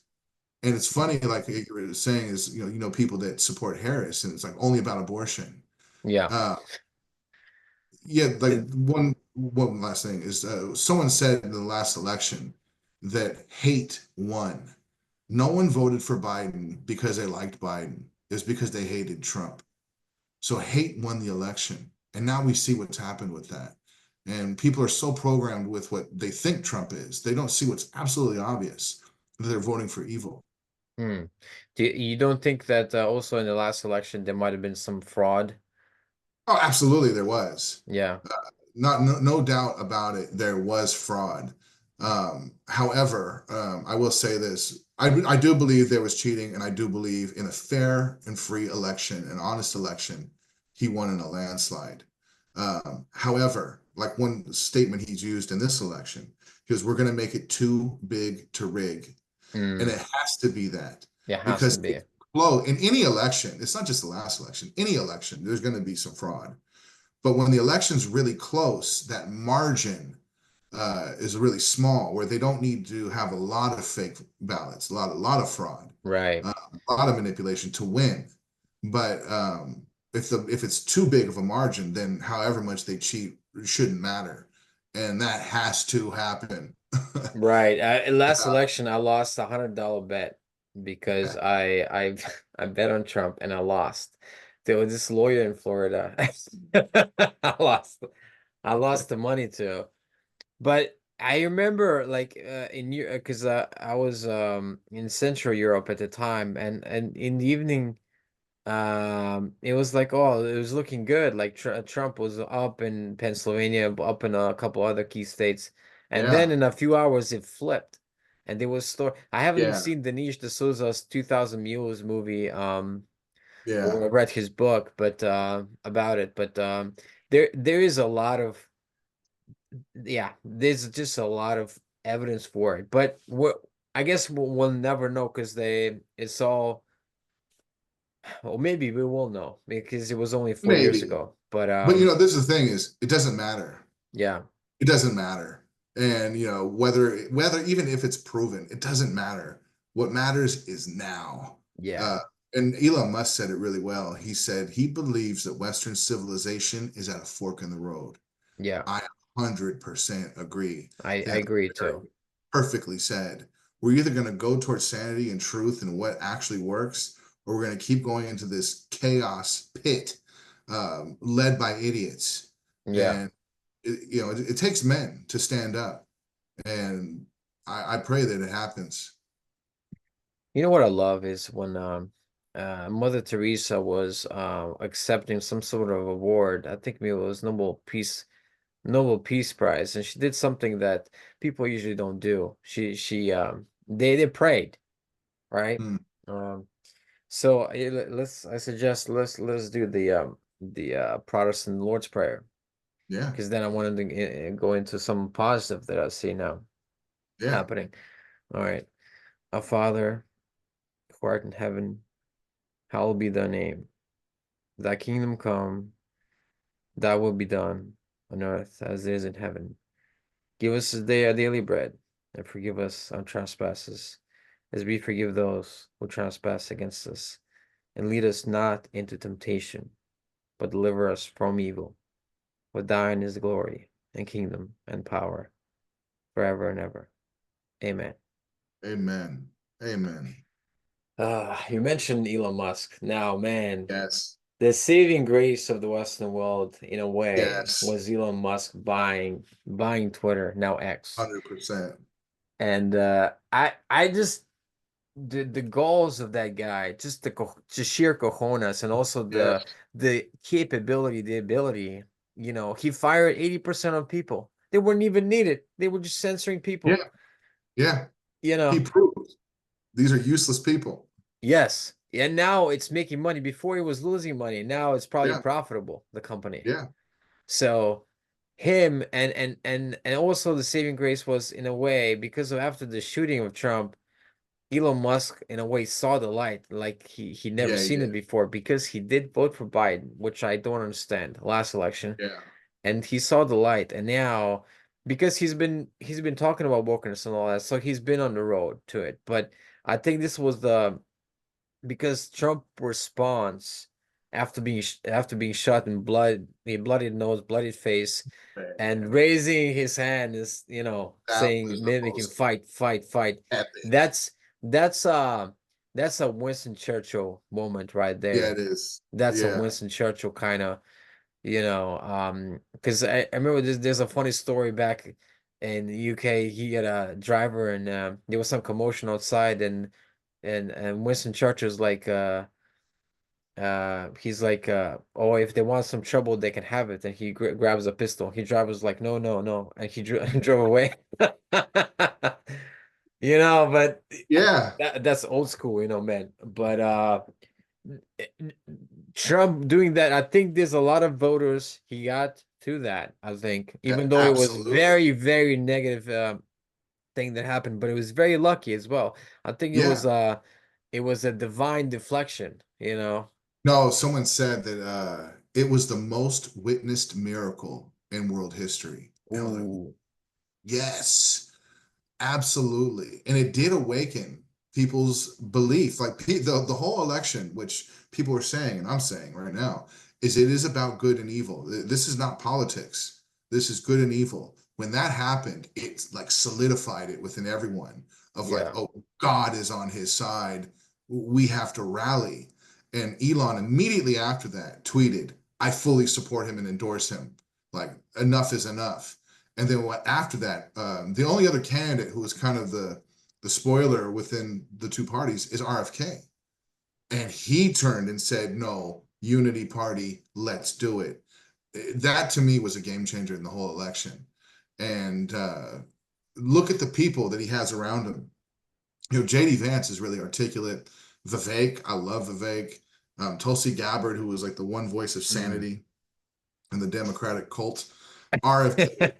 And it's funny, like you were saying, is people that support Harris, and it's like only about abortion. Yeah. Uh, yeah, like It- one last thing is someone said in the last election that hate won. No one voted for Biden because they liked Biden. It's because they hated Trump. So hate won the election, and now we see what's happened with that. And people are so programmed with what they think Trump is, they don't see what's absolutely obvious that they're voting for evil. Hmm. You don't think that also in the last election there might have been some fraud? Oh, absolutely, there was. Yeah. No doubt about it, there was fraud. However, I will say this. I do believe there was cheating, and I do believe in a fair and free election, an honest election, he won in a landslide. However, like one statement he's used in this election, because we're going to make it too big to rig. And Mm, it has to be that, it has to because be. it's flow in any election. It's not just the last election, any election, there's going to be some fraud. But when the election's really close, that margin is really small, where they don't need to have a lot of fake ballots, a lot of fraud, Right. a lot of manipulation to win. But if it's too big of a margin, then however much they cheat shouldn't matter, and that has to happen. Right. Last election, I lost $100 bet because I I bet on Trump and I lost. There was this lawyer in Florida. I lost. I lost the money too. But I remember like in Europe, because I was in Central Europe at the time, and in the evening, it was like, oh, it was looking good. Like Trump was up in Pennsylvania, up in a couple other key states, and then Yeah, in a few hours it flipped, and there was store. I haven't yeah, seen Dinesh D'Souza's 2000 Mules movie, yeah. or read his book, but about it. But there is a lot of, yeah, there's just a lot of evidence for it. But what I guess we'll never know because it's all. Well, maybe we will know because it was only 4 years Maybe. ago. But But this is the thing is it doesn't matter. yeah, It doesn't matter. And whether even if it's proven, it doesn't matter. What matters is now. yeah, Uh, and Elon Musk said it really well. He said he believes that Western civilization is at a fork in the road. yeah. I 100% agree. I That's agree very too. perfectly said. We're either going to go towards sanity and truth and what actually works, or we're going to keep going into this chaos pit, led by idiots. Yeah. And it takes men to stand up, and I pray that it happens. You know what I love is when Mother Teresa was accepting some sort of award. I think maybe it was Nobel Peace Prize, and she did something that people usually don't do. They prayed, right? Mm, Um, so I suggest let's do the Protestant Lord's Prayer, yeah, because then I wanted to go into some positive that I see now yeah, happening. All right. Our Father, who art in heaven, hallowed be thy name. Thy kingdom come, thy will be done on earth as it is in heaven. Give us this day our daily bread, and forgive us our trespasses, as we forgive those who trespass against us. And lead us not into temptation, but deliver us from evil. For thine is the glory, and kingdom, and power, forever and ever. Amen. amen, amen. You mentioned Elon Musk. Now, man, Yes, the saving grace of the Western world, in a way, yes, was Elon Musk buying Twitter, now X. 100%. And I just the goals of that guy, just just sheer cojones, and also Yes, the capability, the ability. He fired 80% of people. They weren't even needed. They were just censoring yeah, people. yeah. You He know, proved these are useless people. yes. And now it's making money. Before it was losing money. Now it's probably Yeah, profitable, the company. yeah, So him and also the saving grace was, in a way, because of after the shooting of Trump, Elon Musk in a way saw the light like he never yeah. He seen it did. before, because he did vote for Biden, which I don't understand, last election. Yeah, And he saw the light, and now, because he's been talking about wokeness and all that, so he's been on the road to it. But I think this was because Trump response after being shot in blood, a bloodied nose, bloodied face, and man, raising his hand is, that saying, was the mimicking, most fight, fight, fight. epic. That's that's uh that's a Winston Churchill moment right Yeah, there. it is. That's a Yeah, Winston Churchill kind of, because I remember there's a funny story back in the UK. He had a driver, and there was some commotion outside, and Winston Churchill's like, he's like, oh, if they want some trouble they can have it, and he grabs a pistol. He driver's like, no, no, no, and he drove away. But yeah, that's old school, man. But Trump doing that, I think there's a lot of voters he got to that, I think, even though it was Absolutely. very, very negative thing that happened, but it was very lucky as well. I think Yeah. it was a divine deflection, you know. No, someone said that it was the most witnessed miracle in world history. And I was like, Ooh. yes, absolutely. And it did awaken people's belief. Like the whole election, which people are saying, and I'm saying right now, is it is about good and evil. This is not politics. This is good and evil. When that happened, it's like solidified it within everyone of like, Yeah. oh, God is on his side. We have to rally. And Elon immediately after that tweeted, I fully support him and endorse him. Like enough is enough. And then what after that, the only other candidate who was kind of the spoiler within the two parties is RFK. And he turned and said, no, unity party, let's do it. That to me was a game changer in the whole election. And look at the people that he has around him. You know, JD Vance is really articulate. Vivek, I love Vivek. Tulsi Gabbard, who was like the one voice of Mm. sanity in the Democratic cult. RFK,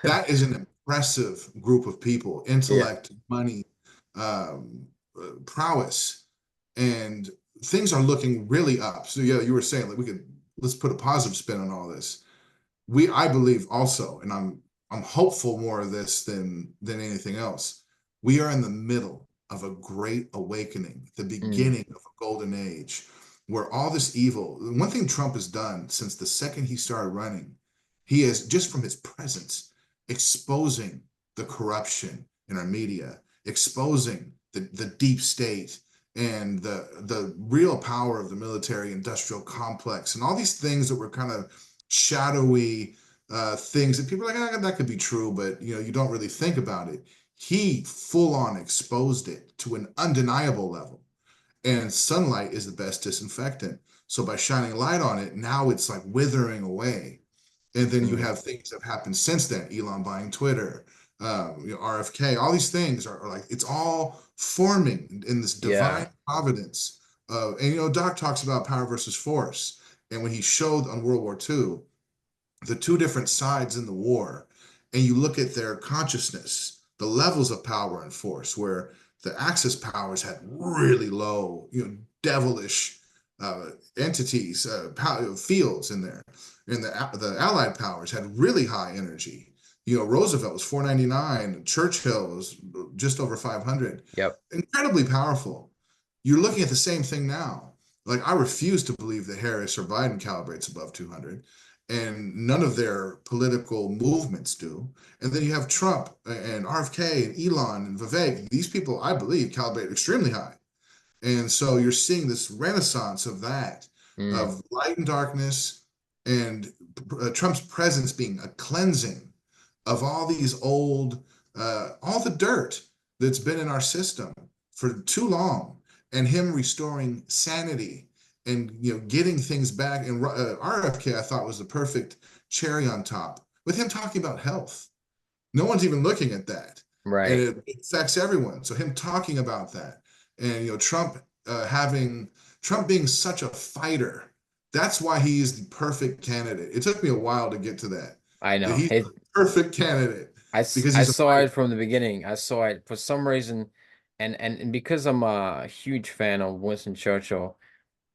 that is an impressive group of people, Yeah. intellect, money, prowess, and things are looking really up. So yeah, you were saying like let's put a positive spin on all this. I believe also, and I'm hopeful more of this than anything else. We are in the middle of a great awakening, the Mm. beginning of a golden age, where all this evil. One thing Trump has done since the second he started running, he is just from his presence exposing the corruption in our media, exposing the deep state and the real power of the military industrial complex and all these things that were kind of shadowy things that people are like, that could be true, but you know, you don't really think about it. He full on exposed it to an undeniable level. And sunlight is the best disinfectant. So by shining light on it, now it's like withering away. And then you Mm. have things that have happened since then, Elon buying Twitter, RFK, all these things are like, it's all forming in this divine Yeah. providence. And, you know, Doc talks about power versus force. And when he showed on World War II, the two different sides in the war, and you look at their consciousness, the levels of power and force, where the Axis powers had really low, you know, devilish entities, fields in there, and the Allied powers had really high energy. You know, Roosevelt was 499, Churchill was just over 500, Yep. incredibly powerful. You're looking at the same thing now. Like I refuse to believe that Harris or Biden calibrates above 200 and none of their political movements do. And then you have Trump and RFK and Elon and Vivek. These people, I believe, calibrate extremely high. And so you're seeing this renaissance of that, Mm. of light and darkness, and Trump's presence being a cleansing of all these old, all the dirt that's been in our system for too long, and him restoring sanity and you know getting things back. And RFK, I thought was the perfect cherry on top with him talking about health. No one's even looking at that, and Right. it affects everyone. So him talking about that, and you know having Trump being such a fighter. That's why he's the perfect candidate. It took me a while to get to that. I That know. he's the perfect candidate because I he's a saw it fighter. from the beginning. I saw it for some reason, and because I'm a huge fan of Winston Churchill,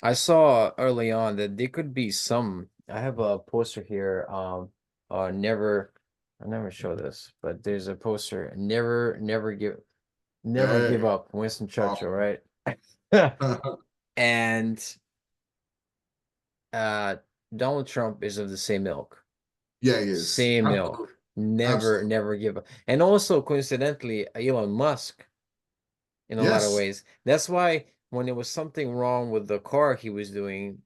I saw early on that there could be some. I have a poster here. Never, I never show this, but there's a poster. Never give Hey, up. Winston Churchill, awesome. right? And uh, Donald Trump is of the same ilk. Yeah, he is. Same Absolutely. ilk. Never, Absolutely. never give up. And also, coincidentally, Elon Musk, in a lot of Yes. ways. That's why when there was something wrong with the car he was doing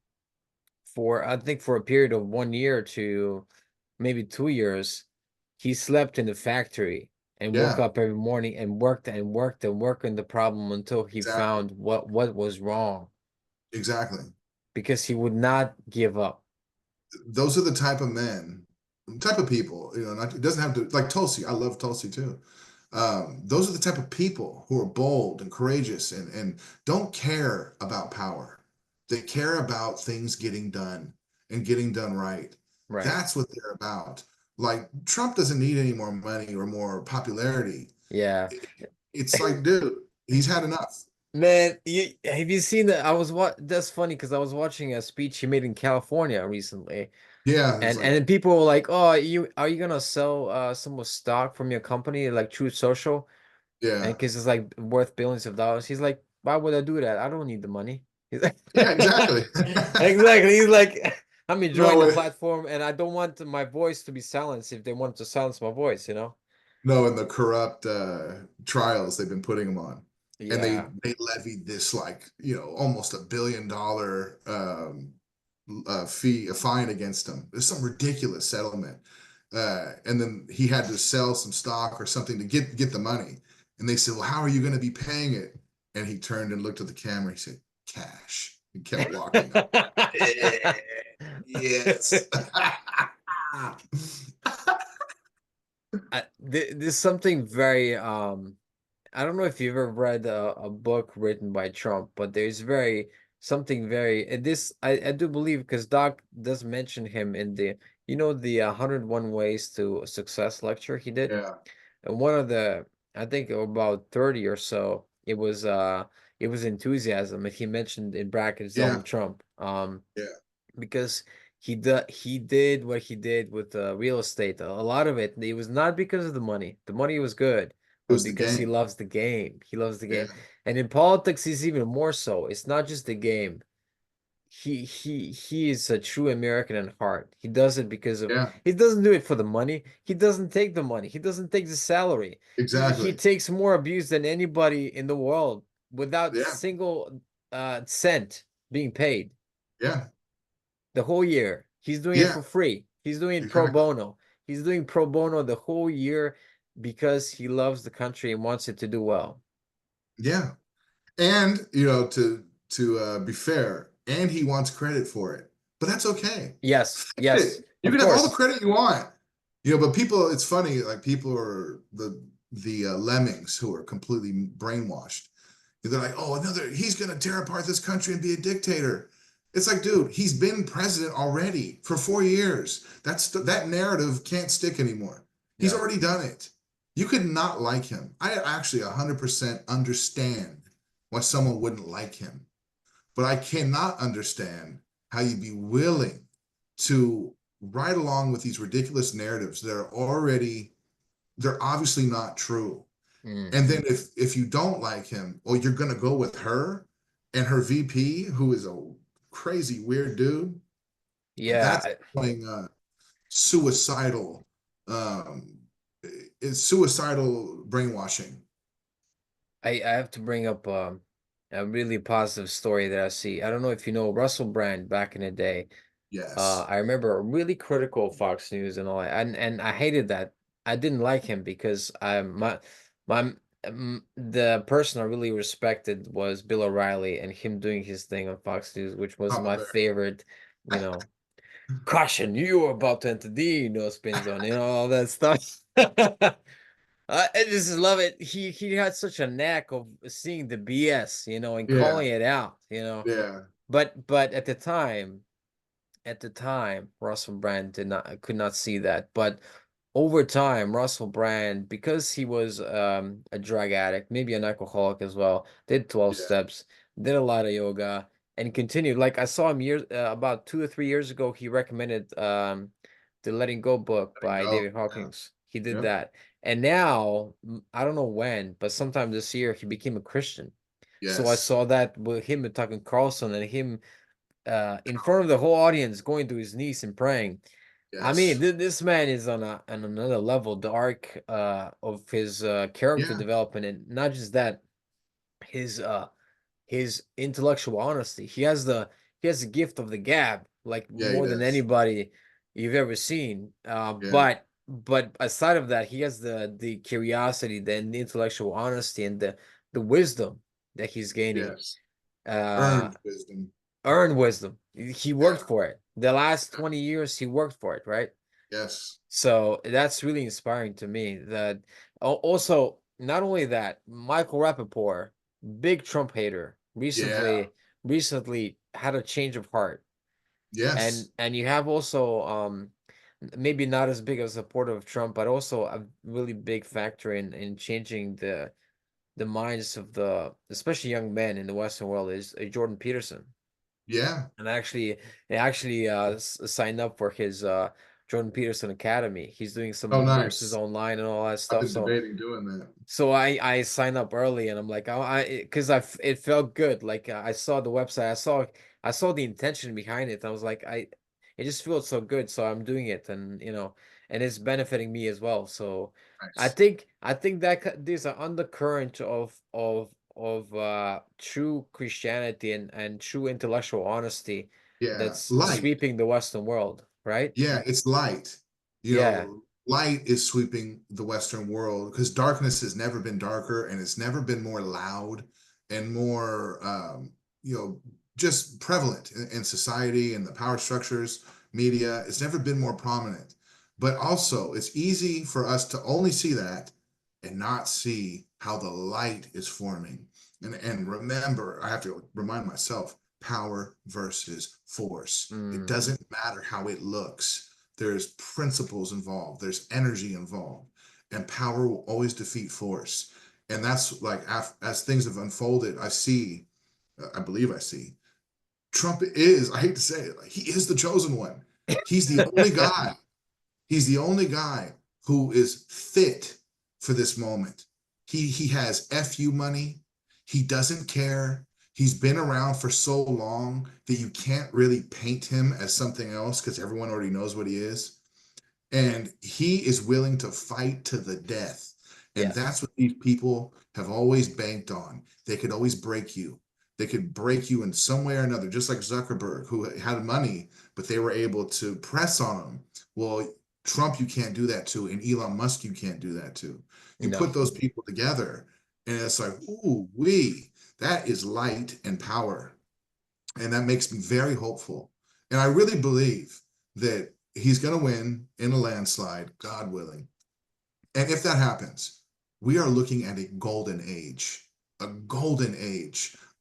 for, I think for a period of 1 year to maybe 2 years, he slept in the factory and woke Yeah, up every morning and worked and worked and worked on the problem until he exactly. found what was wrong Exactly. because he would not give up. Those are the type of men, type of people, you know, it doesn't have to, like Tulsi. I love Tulsi too. Those are the type of people who are bold and courageous and don't care about power. They care about things getting done and getting done right. Right. That's what they're about. Like Trump doesn't need any more money or more popularity. Yeah. It's like, dude, he's had enough. Man, have you seen that? That's funny because I was watching a speech he made in California recently. Yeah, it's And like, then people were like, "Oh, are you gonna sell some more stock from your company like Truth Social?" And yeah, because it's like worth billions of dollars. He's like, "Why would I do that? I don't need the money." He's like, yeah, exactly. exactly. He's like, "I'm enjoying No, the platform, and I don't want my voice to be silenced if they want to silence my voice, you know?" no, in the corrupt trials they've been putting him on, and Yeah. they levied this like almost $1 billion fee, a fine against him. There's some ridiculous settlement, and then he had to sell some stock or something to get the money. And they said, "Well, how are you going to be paying it?" And he turned and looked at the camera. He said, "Cash." He kept walking. Yeah, yes. There's something very I don't know if you've ever read a book written by Trump, but there's very something very and this I do believe because Doc does mention him in the 101 Ways to Success lecture he did. Yeah, And one of the I think about 30 or so, it was enthusiasm, and he mentioned in brackets yeah, Donald Trump. yeah. Because he did what he did with real estate. A lot of it was not because of the money. The money was good, It but was the because he game. loves the game. He loves the Yeah, game. And in politics, he's even more so. It's not just the game. He is a true American at heart. He does it because of yeah, he doesn't do it for the money. He doesn't take the money. He doesn't take the salary. He exactly. takes more abuse than anybody in the world without Yeah, single cent being paid yeah, the whole year. He's doing it yeah, for free. He's doing it pro exactly. bono. He's doing pro bono the whole year because he loves the country and wants it to do well. Yeah. And to be fair, and he wants credit for it. But that's okay. Yes, yes, You of can have all the course. credit you want. But people, it's funny, like people are the lemmings who are completely brainwashed. They're like, oh, he's gonna tear apart this country and be a dictator. It's like, dude, he's been president already for 4 years. That narrative can't stick anymore. He's Yeah. already done it. You could not like him. I actually 100% understand why someone wouldn't like him, but I cannot understand how you'd be willing to ride along with these ridiculous narratives that they're obviously not true. And Hmm. then if you don't like him, or you're gonna go with her and her VP, who is a crazy weird dude, Yeah, that's playing suicidal um it's suicidal brainwashing. I have to bring up a really positive story that I see. I don't know if you know Russell Brand back in the day. Yes. I remember really critical of Fox News and all that, and I hated that. I didn't like him because my the person I really respected was Bill O'Reilly and him doing his thing on Fox News, which was Papa my Bear. favorite, you know, caution, you are about to enter the no spin zone, all that stuff. I just love it. He had such a knack of seeing the BS, and Yeah, calling it out. yeah, But at the time, Russell Brand could not see that. But over time, Russell Brand, because he was a drug addict, maybe an alcoholic as well, did 12 yeah. steps, did a lot of yoga, and continued. Like I saw him years about 2 or 3 years ago, he recommended the Letting Go book Letting by go. David Yeah. Hawkins. He did Yep. that. And now, I don't know when, but sometime this year, he became a Christian. So I Yes. saw that with him and Tucker Carlson and him in front of the whole audience, going to his knees and praying. I mean, Yes. this man is on another level. The arc of his character Yeah. development, and not just that, his uh his intellectual honesty. He has the gift of the gab, like Yeah, he more than does. anybody you've ever seen. Yeah. But aside of that, he has the curiosity, the intellectual honesty, and the wisdom that he's gaining. Yes. Uh, Earned wisdom. Earned wisdom. He worked Yeah. for it. The last 20 years, he worked for it, right? Yes. So that's really inspiring to me. That also, not only that, Michael Rappaport, big Trump hater, Yeah. recently had a change of heart. And Yes. you have also maybe not as big of a supporter of Trump, but also a really big factor in changing the minds of the especially young men in the Western world is Jordan Peterson. Yeah. And I actually signed up for his Jordan Peterson Academy. He's doing Oh, some courses nice. online and all that I've stuff. been So debating doing that. I signed up early, and I'm like, because it felt good. Like I saw the website, I saw the intention behind it. I was like, it just feels so good, so I'm doing it, and and it's benefiting me as well. So Nice. I think that there's an undercurrent of true Christianity and true intellectual honesty Yeah. that's Light. sweeping the Western world, right? Yeah, it's light. Yeah, Light is sweeping the Western world because darkness has never been darker and it's never been more loud and more, you know, just prevalent in society and the power structures, media. It's never been more prominent. But also, it's easy for us to only see that and not see how the light is forming. And remember, I have to remind myself, power versus force. It mm, doesn't matter how it looks. There's principles involved, there's energy involved, and power will always defeat force. And that's like as things have unfolded, I believe I see Trump is, I hate to say it, like he is the chosen one. He's the only guy He's the only guy who is fit for this moment. He has FU money. He doesn't care. He's been around for so long that you can't really paint him as something else because everyone already knows what he is. And he is willing to fight to the death. And yes, that's what these people have always banked on. They could always break you. They could break you in some way or another, just like Zuckerberg, who had money, but they were able to press on him. Well, Trump, you can't do that to, and Elon Musk, you can't do that to. You no, put those people together, and it's like, ooh, that is light and power. And that makes me very hopeful. And I really believe that he's going to win in a landslide, God willing. And if that happens, we are looking at a golden age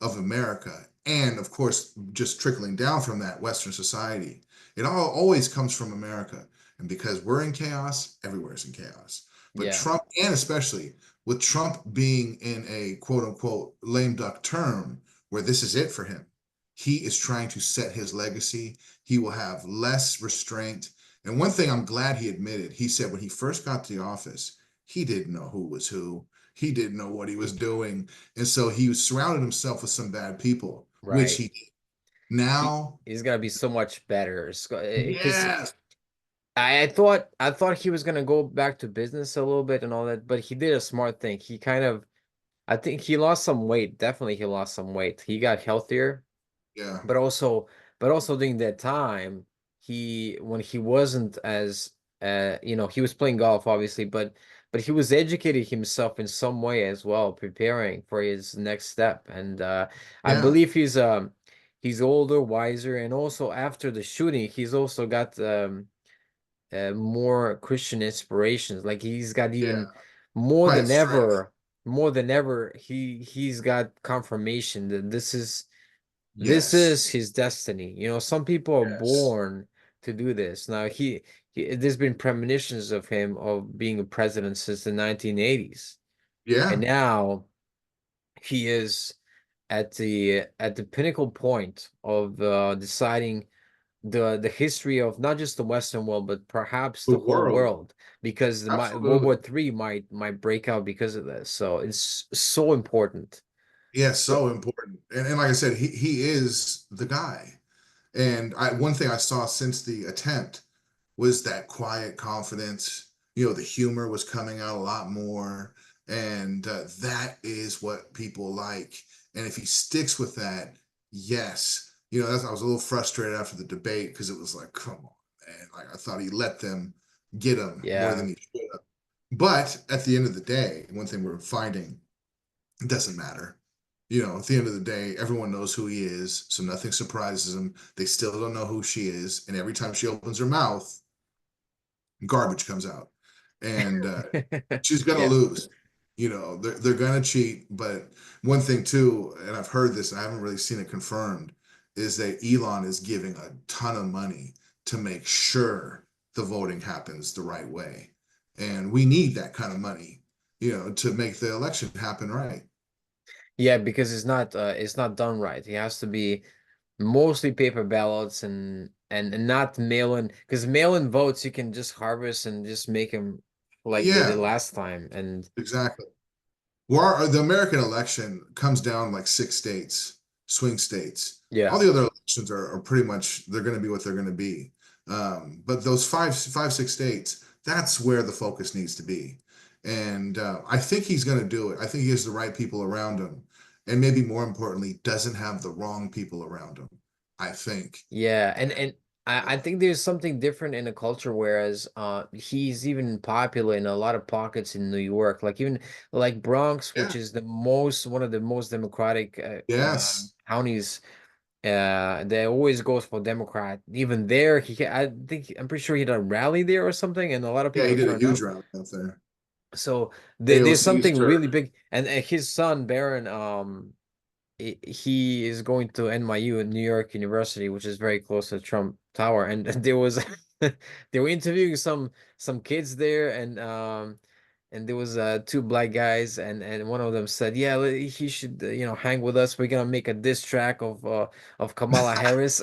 of America. And of course, just trickling down from that, Western society. It all always comes from America. And because we're in chaos, everywhere's in chaos. But yeah, Trump, and especially with Trump being in a quote unquote lame duck term where this is it for him, he is trying to set his legacy. He will have less restraint. And one thing I'm glad he admitted, he said when he first got to the office, he didn't know who was who. He didn't know what he was doing. And so he surrounded himself with some bad people, which right. he did. He Now, he's gonna be so much better because yes, I thought he was gonna go back to business a little bit and all that, but he did a smart thing. He kind of I think he lost some weight. Definitely he lost some weight. He got healthier, yeah, but also during that time, when he wasn't as he was playing golf obviously, but he was educating himself in some way as well, preparing for his next step. And I yeah, believe he's older, wiser, and also after the shooting, he's also got more Christian inspirations. Like he's got yeah, even more quiet than strength. ever, more than ever, he's got confirmation that this is Yes, his destiny. Some people are yes, born to do this. Now there's been premonitions of him of being a president since the 1980s, and yeah, now he is at the pinnacle point of deciding the history of not just the Western world, but perhaps the the whole world, world, because World absolutely. War III might break out because of this. So it's so important. Yeah, So so important. And like I said, he is the guy. And one thing I saw since the attempt was that quiet confidence. The humor was coming out a lot more, and that is what people like. And if he sticks with that, yes, I was a little frustrated after the debate because it was like, come on, man. Like I thought he let them get him more yeah, than he should have. But at the end of the day, one thing we're finding, it doesn't matter. At the end of the day, everyone knows who he is, so nothing surprises them. They still don't know who she is, and every time she opens her mouth, garbage comes out, and she's gonna yeah, lose. They're gonna cheat. But one thing too, and I've heard this, and I haven't really seen it confirmed, is that Elon is giving a ton of money to make sure the voting happens the right way. And we need that kind of money, to make the election happen right. Yeah, because it's not done right. It has to be mostly paper ballots and not mail-in, because mail-in votes you can just harvest and just make them like they did Yeah, last time. And exactly. Well, the American election comes down like 6 states, swing states. All yeah. the other elections are pretty much, they're going to be what they're going to be. But those 6 states, that's where the focus needs to be. And I think he's going to do it. I think he has the right people around him. And maybe more importantly, doesn't have the wrong people around him, I think. Yeah, and I think there's something different in the culture, whereas he's even popular in a lot of pockets in New York, like even like Bronx, which Yeah. is the most one of the most democratic Yes. counties. That always goes for Democrat. Even there, I'm pretty sure he did a rally there or something, and a lot of Yeah, he people did a turned huge out. rally up there. So there's AOC's something really church. big, and his son Barron, he is going to NYU in New York University, which is very close to Trump Tower, and there was they were interviewing some kids there, and there was two black guys, and one of them said, yeah, he should hang with us. We're gonna make a diss track of Kamala Harris.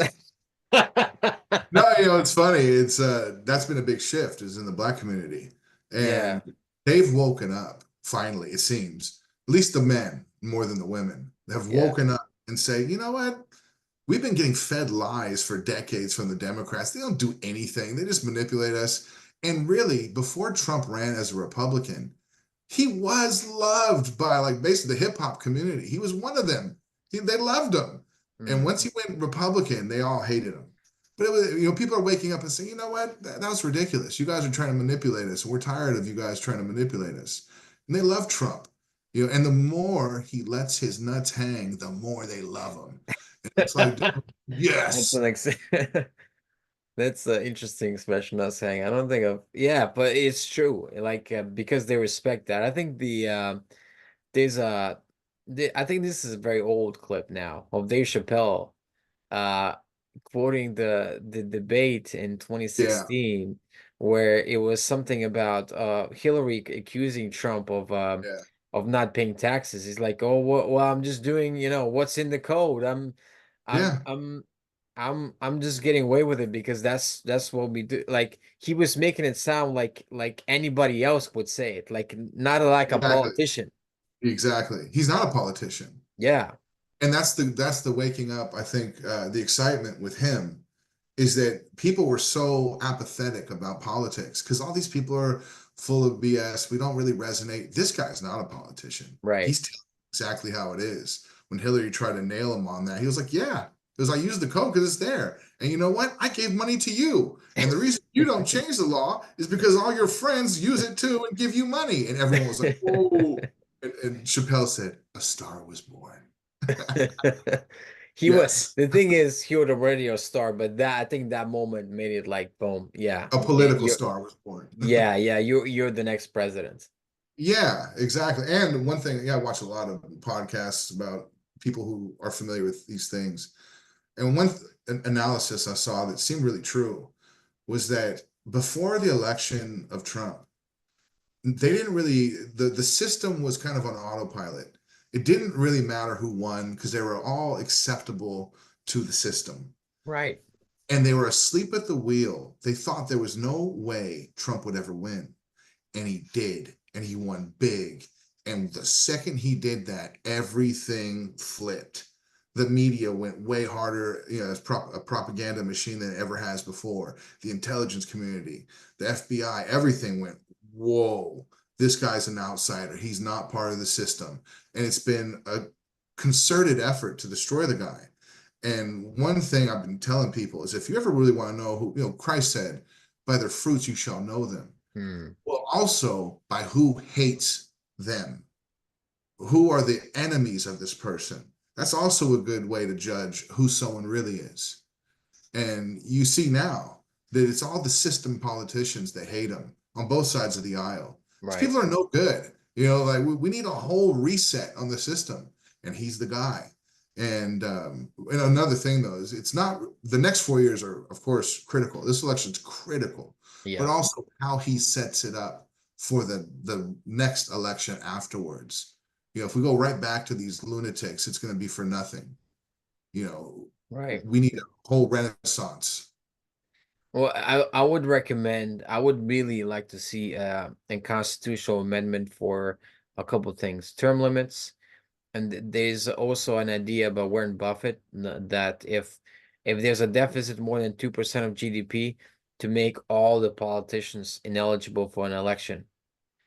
No, it's funny. It's that's been a big shift is in the black community. Yeah. And they've woken up finally, it seems. At least the men more than the women have Yeah. woken up and say, you know what? We've been getting fed lies for decades from the Democrats. They don't do anything. They just manipulate us. And really, before Trump ran as a Republican, he was loved by like basically the hip hop community. He was one of them. They loved him. And Mm. once he went Republican, they all hated him. But it was, people are waking up and saying, you know what? That was ridiculous. You guys are trying to manipulate us, and we're tired of you guys trying to manipulate us. And they love Trump. And the more he lets his nuts hang, the more they love him. And it's like, That's yes, an ex That's an interesting expression I was saying. I don't think of, yeah, but it's true. Like because they respect that. I think there's I think this is a very old clip now of Dave Chappelle uh quoting the debate in yeah, 2016, where it was something about Hillary accusing Trump yeah, of not paying taxes. He's like, "Oh, well, I'm just doing, what's in the code. I'm yeah, I'm I'm just getting away with it because that's what we do." Like he was making it sound like anybody else would say it, like not like a exactly, politician. exactly. He's not a politician. Yeah, And that's the waking up. I think the excitement with him is that people were so apathetic about politics because all these people are full of BS. We don't really resonate. This guy's not a politician. right. He's telling exactly how it is. When Hillary tried to nail him on that, he was like, "Yeah, because I used the code because it's there. And you know what? I gave money to you. And the reason you don't change the law is because all your friends use it too and give you money." And everyone was like, "Whoa!" And Chappelle said, "A star was born." He was Yes, the thing is he was already a star, but that I think that moment made it like boom. Yeah, a political star was born. yeah, you're the next president. Yeah, exactly. And one thing, yeah, I watch a lot of podcasts about people who are familiar with these things. And an analysis I saw that seemed really true was that before the election of Trump, they didn't really, the system was kind of on autopilot. It didn't really matter who won because they were all acceptable to the system. Right. And they were asleep at the wheel. They thought there was no way Trump would ever win. And he did, and he won big. And the second he did that, everything flipped. The media went way harder, as a propaganda machine than it ever has before. The intelligence community, the FBI, everything went, whoa, this guy's an outsider. He's not part of the system. And it's been a concerted effort to destroy the guy. And one thing I've been telling people is if you ever really want to know who, Christ said, by their fruits you shall know them. Hmm. Well, also by who hates them. Who are the enemies of this person? That's also a good way to judge who someone really is. And you see now that it's all the system politicians that hate him on both sides of the aisle. These Right. people are no good. Like we need a whole reset on the system, and he's the guy. And another thing though is it's not the next 4 years are of course critical. This election's critical, but Yeah. also how he sets it up for the next election afterwards. If we go right back to these lunatics, it's going to be for nothing. You know, Right. we need a whole renaissance. Well, I would recommend, I would really like to see a constitutional amendment for a couple of things. Term limits, and there's also an idea about Warren Buffett that if there's a deficit more than 2% of GDP, to make all the politicians ineligible for an election.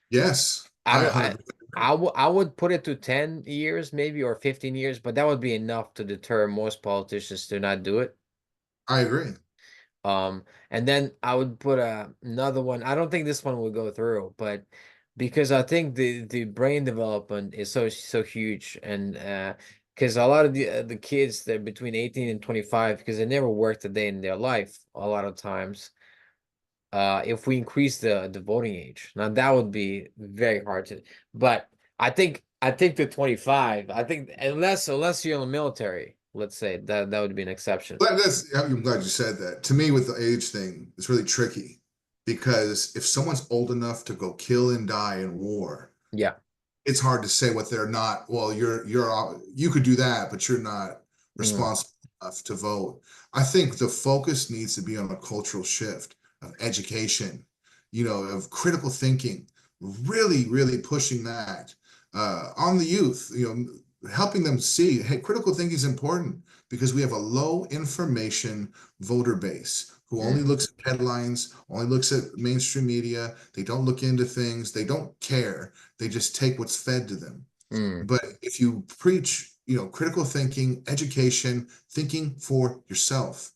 Yes, I I don't I 100% agree. I would put it to 10 years maybe, or 15 years, but that would be enough to deter most politicians to not do it. I agree. And then I would put another one. I don't think this one will go through, but because I think the brain development is so huge, and because a lot of the kids, they're between 18 and 25, because they never worked a day in their life a lot of times. If we increase the voting age, now that would be very hard to, but I think the 25, I think unless you're in the military, let's say that would be an exception. I'm glad you said that. To me, with the age thing, it's really tricky because if someone's old enough to go kill and die in war, Yeah. it's hard to say what they're not. Well, you could do that, but you're not Mm, responsible enough to vote. I think the focus needs to be on a cultural shift of education, of critical thinking, really, really pushing that on the youth, helping them see, hey, critical thinking is important because we have a low information voter base who only mm, looks at headlines, only looks at mainstream media. They don't look into things. They don't care. They just take what's fed to them. mm. But if you preach, critical thinking, education, thinking for yourself,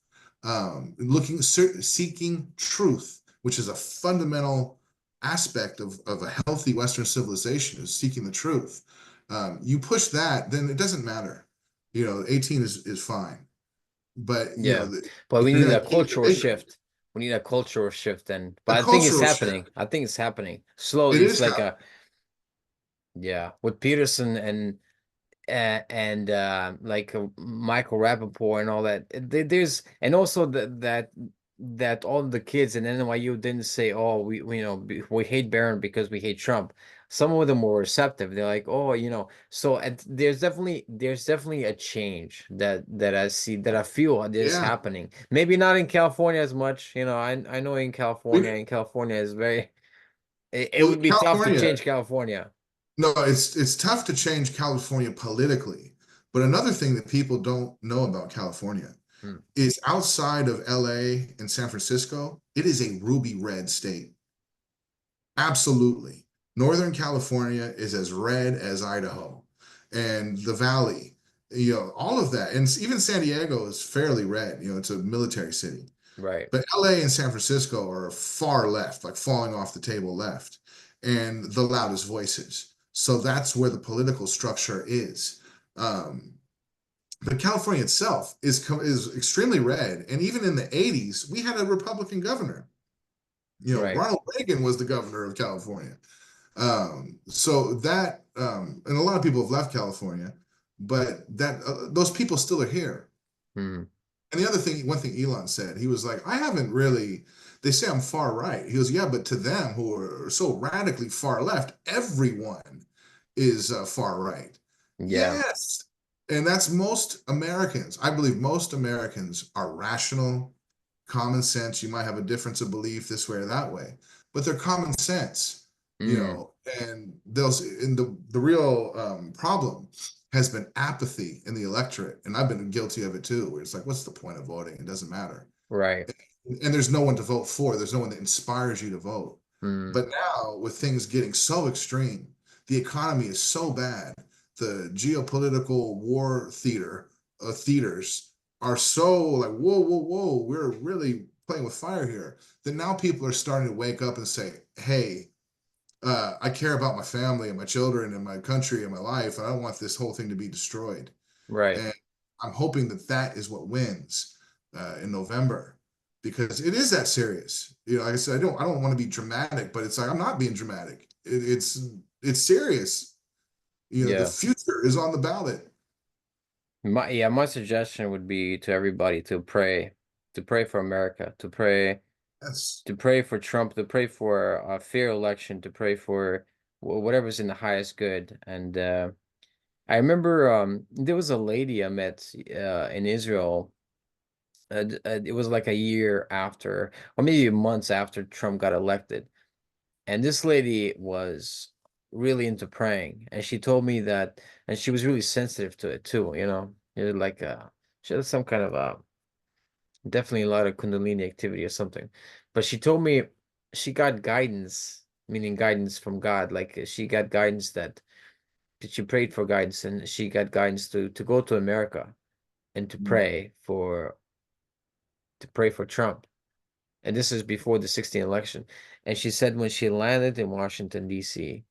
seeking truth, which is a fundamental aspect of a healthy Western civilization, is seeking the truth. You push that, then it doesn't matter. 18 is fine. But Yeah, but if we you're need going a to keep it cultural bigger, shift. We need a cultural shift then. a But I think it's cultural happening. shift, I think it's happening it slowly. It's is like happening. a, yeah, with Peterson and like Michael Rappaport and all that. There's, and also that all the kids in NYU didn't say, "Oh, we hate Barron because we hate Trump." Some of them were receptive. They're like, "Oh, So there's definitely a change that I see, that I feel is Yeah. happening. Maybe not in California as much. I know We, in California is very. It well, would be tough to California, change California. no, it's tough to change California politically. But another thing that people don't know about California Hmm. is outside of LA and San Francisco, it is a ruby red state. Absolutely. Northern California is as red as Idaho and the Valley, all of that. And even San Diego is fairly red. It's a military city. Right. But LA and San Francisco are far left, like falling off the table left, and the loudest voices. So that's where the political structure is. Um, but California itself is extremely red, and even in the 80s, we had a Republican governor. Right. Ronald Reagan was the governor of California. So that, and a lot of people have left California, but that those people still are here. Hmm. And the other thing, one thing Elon said, he was like, I haven't really, they say I'm far right. He goes, yeah, but to them who are so radically far left, everyone is far right. Yeah. Yes. And that's most Americans. I believe most Americans are rational, common sense. You might have a difference of belief this way or that way, but they're common sense, Mm, and the real problem has been apathy in the electorate. And I've been guilty of it too, where it's like, what's the point of voting? It doesn't matter. right. And there's no one to vote for. There's no one that inspires you to vote. Mm, But now, with things getting so extreme, the economy is so bad, the geopolitical war theaters are so like, whoa, whoa, whoa, we're really playing with fire here. That now people are starting to wake up and say, hey, I care about my family and my children and my country and my life, and I don't want this whole thing to be destroyed. right. And I'm hoping that that is what wins in November because it is that serious. Like I said, I don't want to be dramatic, but it's like I'm not being dramatic. It's serious. The Yeah. future is on the ballot. My suggestion would be to everybody to pray for America, to pray. Yes. to pray for Trump, to pray for a fair election, to pray for whatever's in the highest good. And I remember there was a lady I met in Israel. It was like a year after, or maybe months after Trump got elected. And this lady was really into praying. And she told me that, and she was really sensitive to it too, you know. It was like she had some kind of definitely a lot of Kundalini activity or something. But she told me she got guidance, meaning guidance from God. Like she got guidance that she prayed for guidance, and she got guidance to go to America and Mm. to pray for Trump. And this is before the 16th election. And she said when she landed in Washington, D.C.,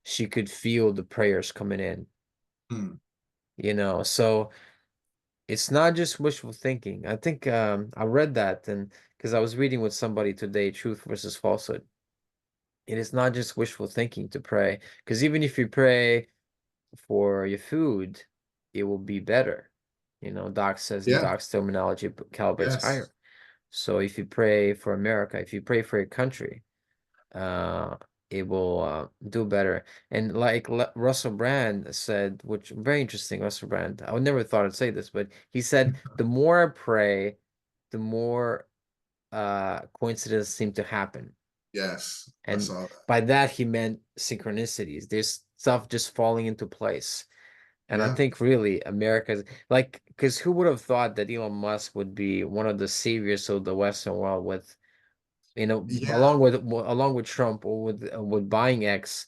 she could feel the prayers coming in, Mm. you know. So it's not just wishful thinking. I think I read that, and because I was reading with somebody today, Truth versus Falsehood. It is not just wishful thinking to pray, because even if you pray for your food, it will be better. You know, Doc says in Yeah. Doc's terminology, calibrates Yes. higher. So if you pray for America, if you pray for your country, uh, it will do better. And like Russell Brand said, which very interesting, Russell Brand. I would never thought I'd say this, but he said the more I pray, the more coincidences seem to happen. Yes. I And saw that. by that he meant synchronicities. There's stuff just falling into place. And I Yeah. think really America's like, because who would have thought that Elon Musk would be one of the saviors of the Western world with, you know, Yeah. along with Trump or with buying X,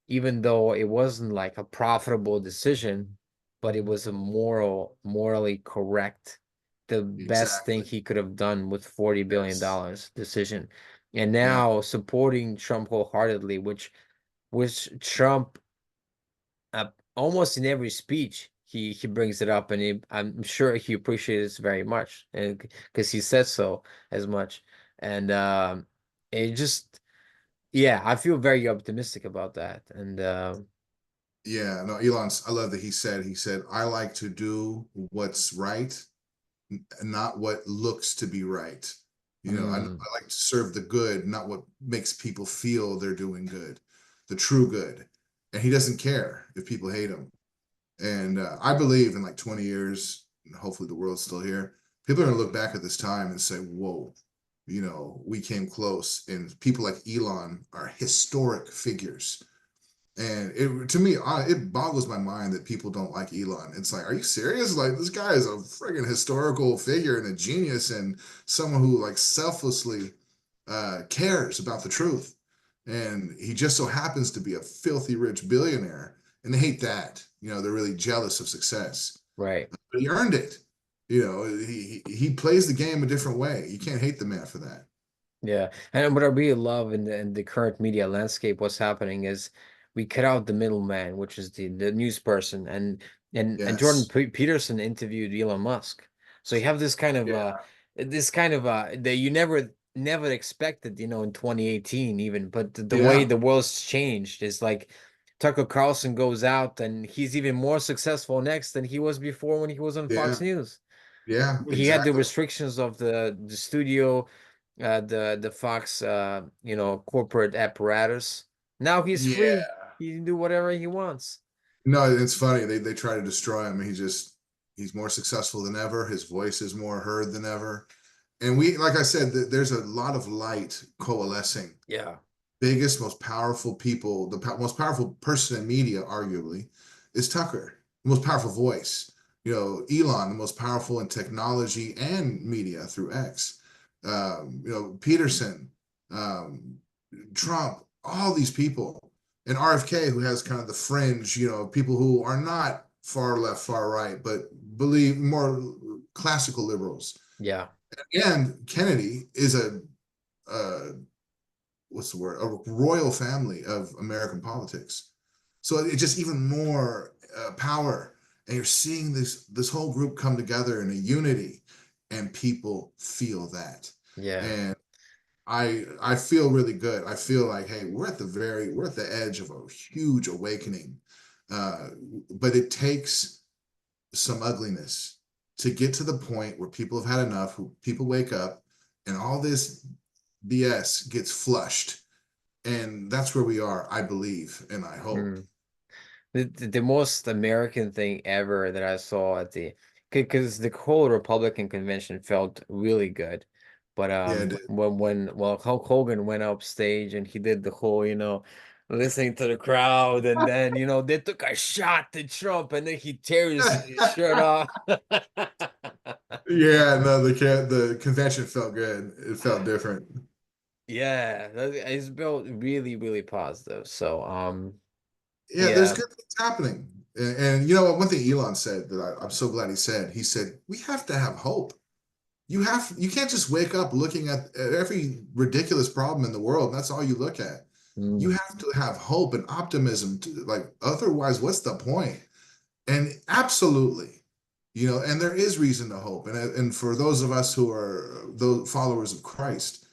even though it wasn't like a profitable decision, but it was a morally correct, the best thing Exactly. he could have done with $40 Yes. billion decision. And Yeah. now supporting Trump wholeheartedly, which Trump almost in every speech he brings it up, and I'm sure he appreciates it very much, and because he says so as much, and it just yeah, I feel very optimistic about that, and Yeah. No, Elon's, I love that he said, I like to do what's right, not what looks to be right. mm, I like to serve the good, not what makes people feel they're doing good, the true good. And he doesn't care if people hate him. And I believe in like 20 years, hopefully the world's still here, people are going to look back at this time and say, whoa, we came close. And people like Elon are historic figures. And to me, it boggles my mind that people don't like Elon. It's like, are you serious? Like, this guy is a friggin' historical figure and a genius and someone who like selflessly cares about the truth. And he just so happens to be a filthy rich billionaire. And they hate that. They're really jealous of success. right. But he earned it. He plays the game a different way. You can't hate the man for that. Yeah, and what I really love in the current media landscape, what's happening is we cut out the middleman, which is the news person, and Jordan Yes. P Peterson interviewed Elon Musk, so you have Yeah. this kind of that you never expected, you know, in 2018 even, but the way Yeah. the world's changed is like Tucker Carlson goes out and he's even more successful next than he was before when he was on Fox Yeah. News. Yeah. He had the Exactly. restrictions of the studio, the Fox, you know, corporate apparatus. Now he's free. Yeah. He can do whatever he wants. No, it's funny. They try to destroy him. He's more successful than ever. His voice is more heard than ever. And like I said, there's a lot of light coalescing. Yeah, Biggest, most powerful people, the most powerful person in media, arguably, is Tucker, the most powerful voice. Elon, the most powerful in technology and media through X. Peterson, um, Trump, all these people, and RFK, who has kind of the fringe, people who are not far left, far right, but believe more classical liberals. yeah, And Kennedy is a what's the word? A royal family of American politics. So it's just even more power, and you're seeing this whole group come together in a unity, and people feel that. yeah, And I feel really good. I feel like, hey, we're at the edge of a huge awakening. Uh, but it takes some ugliness to get to the point where people have had enough, who people wake up and all this BS gets flushed. And that's where we are, I believe, and I hope. Mm. The most American thing ever that I saw at the because the whole Republican convention felt really good. But Yeah, it did. when Hulk Hogan went up stage and he did the whole, listening to the crowd, and then they took a shot to Trump and then he tears his shirt off. Yeah, no, the convention felt good. It felt different. Yeah, it's built really, really positive. So Yeah, there's yeah. good things happening. And you know what? One thing Elon said that I'm so glad he said, we have to have hope. You can't just wake up looking at every ridiculous problem in the world, and that's all you look at. You Mm, have to have hope and optimism to, like, otherwise, what's the point? And absolutely, and there is reason to hope. And for those of us who are those followers of Christ,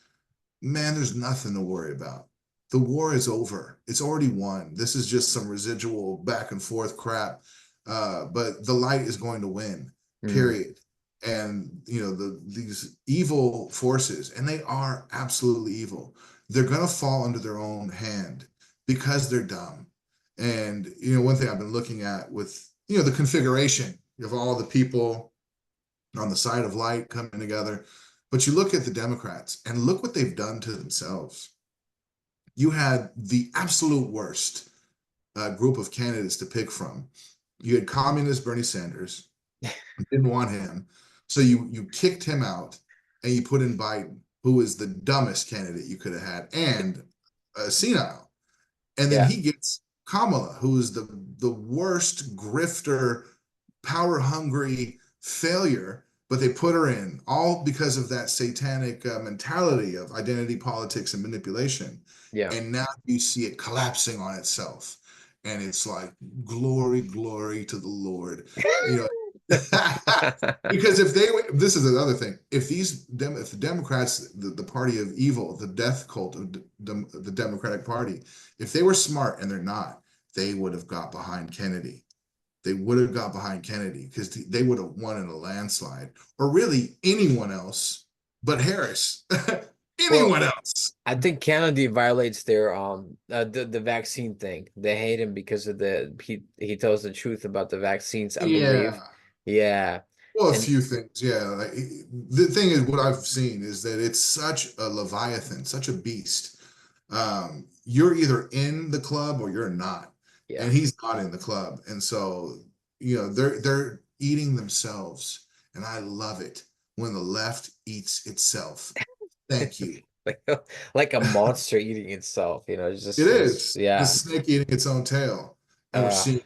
man, there's nothing to worry about. The war is over. It's already won. This is just some residual back and forth crap. But the light is going to win, mm, period. And these evil forces, and they are absolutely evil, they're gonna fall under their own hand because they're dumb. And one thing I've been looking at with the configuration of all the people on the side of light coming together. But you look at the Democrats and look what they've done to themselves. You had the absolute worst group of candidates to pick from. You had communist Bernie Sanders, you didn't want him. So you kicked him out and you put in Biden, who is the dumbest candidate you could have had and senile. And then yeah, he gets Kamala, who is the worst grifter, power hungry failure, but they put her in all because of that satanic mentality of identity politics and manipulation. yeah. And now you see it collapsing on itself. And it's like, glory, glory to the Lord. You know, because this is another thing. If the Democrats, the party of evil, the death cult of the Democratic Party, if they were smart and they're not, they would have got behind Kennedy. They would have got behind Kennedy because they would have won in a landslide, or really anyone else but Harris. Well, Anyone else. I think Kennedy violates their the vaccine thing. They hate him because of he tells the truth about the vaccines, I believe. Yeah. Yeah. Well, a And few things. Yeah. Like, the thing is, what I've seen is that it's such a leviathan, such a beast. You're either in the club or you're not, yeah. and he's not in the club, and so they're eating themselves, and I love it when the left eats itself. Thank you. Like like a monster eating itself, it's It just is the yeah. snake eating its own tail, and we're Uh seeing,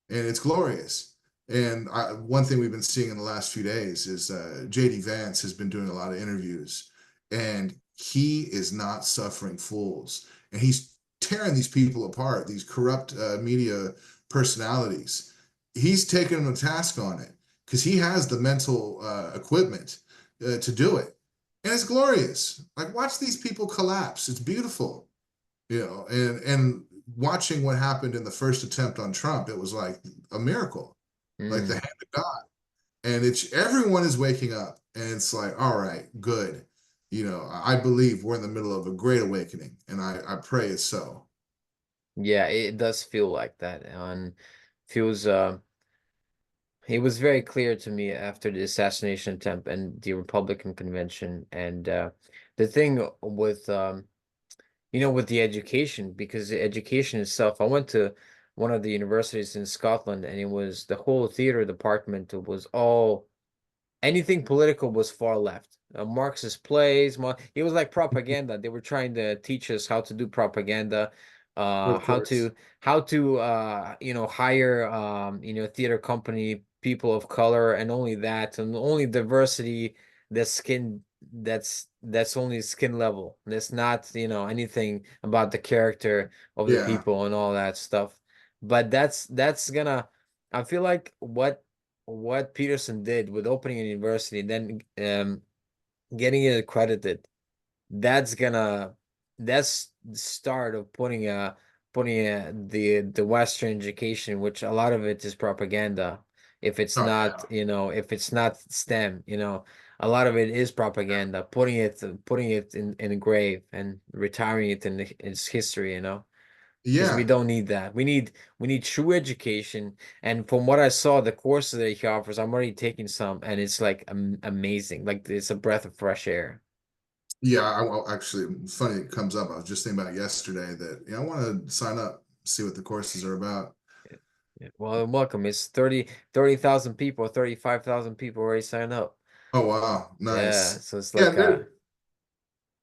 and it's glorious. And one thing we've been seeing in the last few days is JD Vance has been doing a lot of interviews, and he is not suffering fools, and he's tearing these people apart, these corrupt media personalities. He's taking them to task on it because he has the mental equipment to do it, and it's glorious. Like, watch these people collapse. It's beautiful, and watching what happened in the first attempt on Trump, it was like a miracle, like the mm. hand of God. And it's everyone is waking up, and it's like, all right, good. I believe we're in the middle of a great awakening, and I pray it's so. Yeah, it does feel like that. And feels it was very clear to me after the assassination attempt and the Republican convention and the thing with with the education, because the education itself, I went to one of the universities in Scotland and it was the whole theater department. It was all anything political was far left. Marxist plays, it was like propaganda. They were trying to teach us how to do propaganda, Of how course. to hire theater company people of color, and only that, and only diversity that's that's only skin level. That's not anything about the character of the Yeah. people and all that stuff. But that's gonna. I feel like what Peterson did with opening a university, then getting it accredited, that's gonna that's the start of putting the Western education, which a lot of it is propaganda. If it's Oh not, yeah. if it's not STEM, a lot of it is propaganda, putting it in a grave and retiring it in its history, because we Yeah, don't need that. We need true education. And from what I saw, the courses that he offers, I'm already taking some, and it's like amazing. Like it's a breath of fresh air. yeah. Well, actually, funny it comes up. I was just thinking about it yesterday that I want to sign up, see what the courses are about. Yeah. Well, welcome. It's 30,000 people, 35,000 people already signed up. Oh wow, Yeah, nice. so it's Yeah, like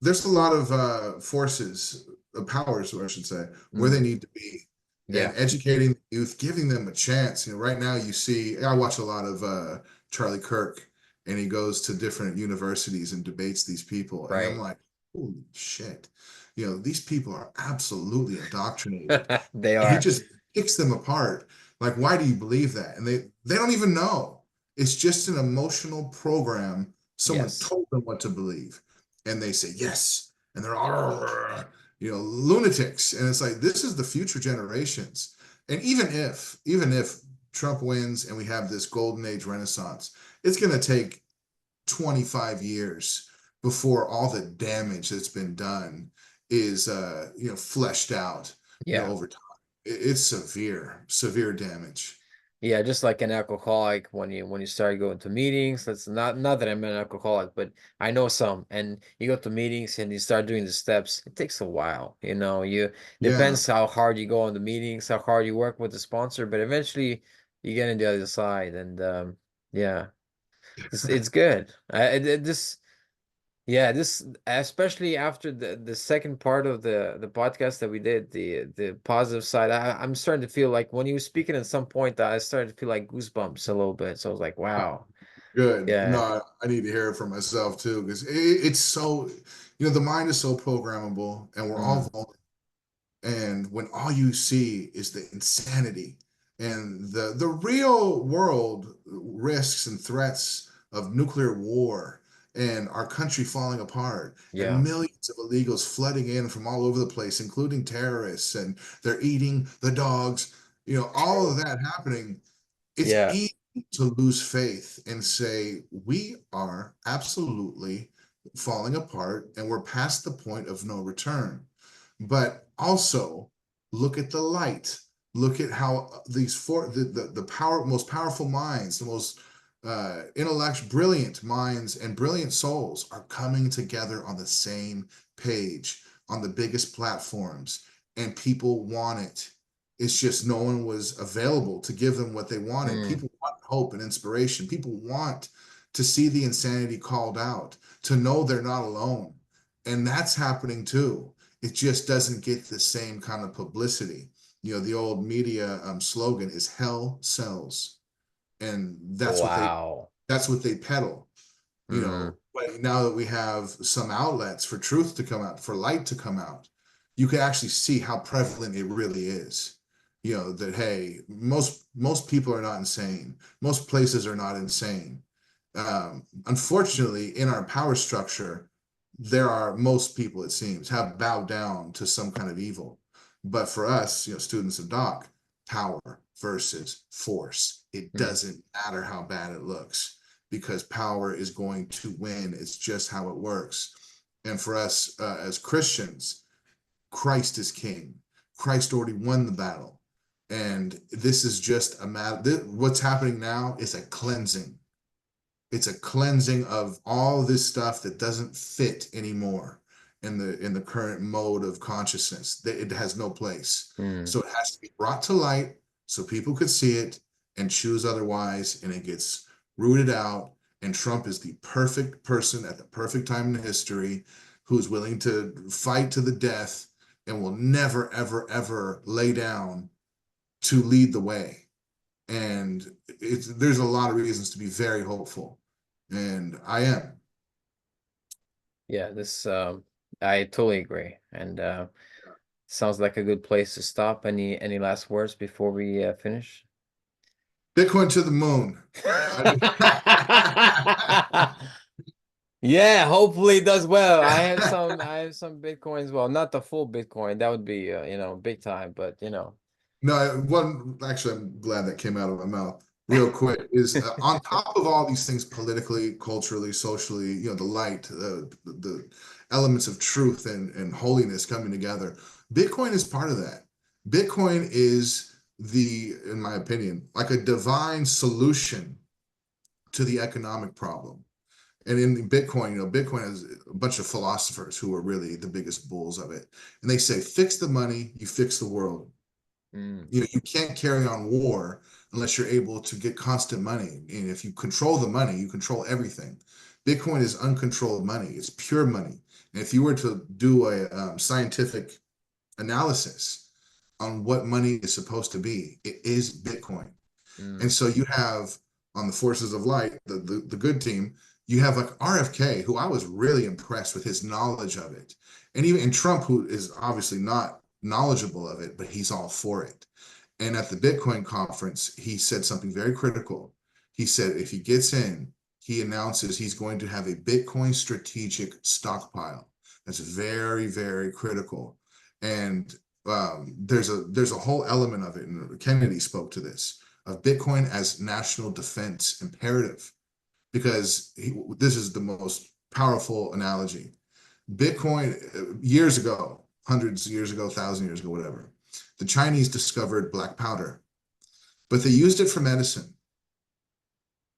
there's a lot of forces, powers, I should say, where they mm, need to be, and yeah, educating the youth, giving them a chance. Right now, you see, I watch a lot of Charlie Kirk, and he goes to different universities and debates these people, and I'm right. like, holy shit, these people are absolutely indoctrinated, They and he are. just picks them apart. Like, why do you believe that? And they don't even know. It's just an emotional program. Someone Yes. told them what to believe, and they say yes, and they're all lunatics. And it's like this is the future generations. And even if Trump wins and we have this golden age renaissance, it's going to take 25 years before all the damage that's been done is fleshed out Yeah. over time. It's severe damage. Yeah, just like an alcoholic when you start going to meetings, that's not that I'm an alcoholic, but I know some, and you go to meetings and you start doing the steps, it takes a while, you Yeah. depends how hard you go on the meetings, how hard you work with the sponsor, but eventually you get on the other side, and yeah, it's good. This especially after the second part of the podcast that we did, the positive side. I'm starting to feel like when you were speaking at some point, I started to feel like goosebumps a little bit. So I was like, wow, Good. yeah, No, I need to hear it for myself too, because it's so, the mind is so programmable, and we're all mm, vulnerable. And when all you see is the insanity and the real world risks and threats of nuclear war and our country falling apart and yeah, millions of illegals flooding in from all over the place, including terrorists, and they're eating the dogs, all of that happening, it's yeah, easy to lose faith and say, we are absolutely falling apart and we're past the point of no return. But also look at the light. Look at how the most powerful minds, the most intellect, brilliant minds and brilliant souls are coming together on the same page on the biggest platforms, and people want it. It's just no one was available to give them what they wanted. mm, People want hope and inspiration. People want to see the insanity called out, to know they're not alone. And that's happening too. It just doesn't get the same kind of publicity. The old media slogan is hell sells. And wow, that's what they peddle. mm, But now that we have some outlets for truth to come out, for light to come out, you can actually see how prevalent it really is. That hey, most people are not insane. Most places are not insane. Unfortunately, in our power structure, there are most people, it seems, have bowed down to some kind of evil. But for us, students of Doc, power versus force. It mm, doesn't matter how bad it looks, because power is going to win. It's just how it works. And for us as Christians, Christ is king. Christ already won the battle. And this is just a matter. What's happening now is a cleansing. It's a cleansing of all this stuff that doesn't fit anymore in the current mode of consciousness. It has no place. mm. So it has to be brought to light so people could see it and choose otherwise, and it gets rooted out. And Trump is the perfect person at the perfect time in history, who's willing to fight to the death and will never, ever, ever lay down to lead the way. And there's a lot of reasons to be very hopeful, and I am. Yeah, this I totally agree, and sounds like a good place to stop. Any last words before we finish? Bitcoin to the moon. Yeah, hopefully it does well. I have some Bitcoin as well. Not the full Bitcoin. That would be big time, but No, one actually, I'm glad that came out of my mouth. real quick, is on top of all these things politically, culturally, socially, the light, the elements of truth and holiness coming together. Bitcoin is part of that. Bitcoin is in my opinion, like a divine solution to the economic problem. And in Bitcoin, Bitcoin has a bunch of philosophers who are really the biggest bulls of it. And they say, fix the money, you fix the world. You can't carry on war unless you're able to get constant money. And if you control the money, you control everything. Bitcoin is uncontrolled money. It's pure money. And if you were to do a scientific analysis on what money is supposed to be, it is Bitcoin. And so you have on the forces of light, the good team, you have like RFK, who I was really impressed with his knowledge of it. And Trump, who is obviously not knowledgeable of it, but he's all for it. And at the Bitcoin conference, he said something very critical. He said if he gets in, he announces he's going to have a Bitcoin strategic stockpile. That's very, very critical. And there's a whole element of it, and Kennedy spoke to this, of Bitcoin as national defense imperative, because this is the most powerful analogy. Bitcoin, years ago, hundreds of years ago, 1,000 years ago, whatever, the Chinese discovered black powder, but they used it for medicine.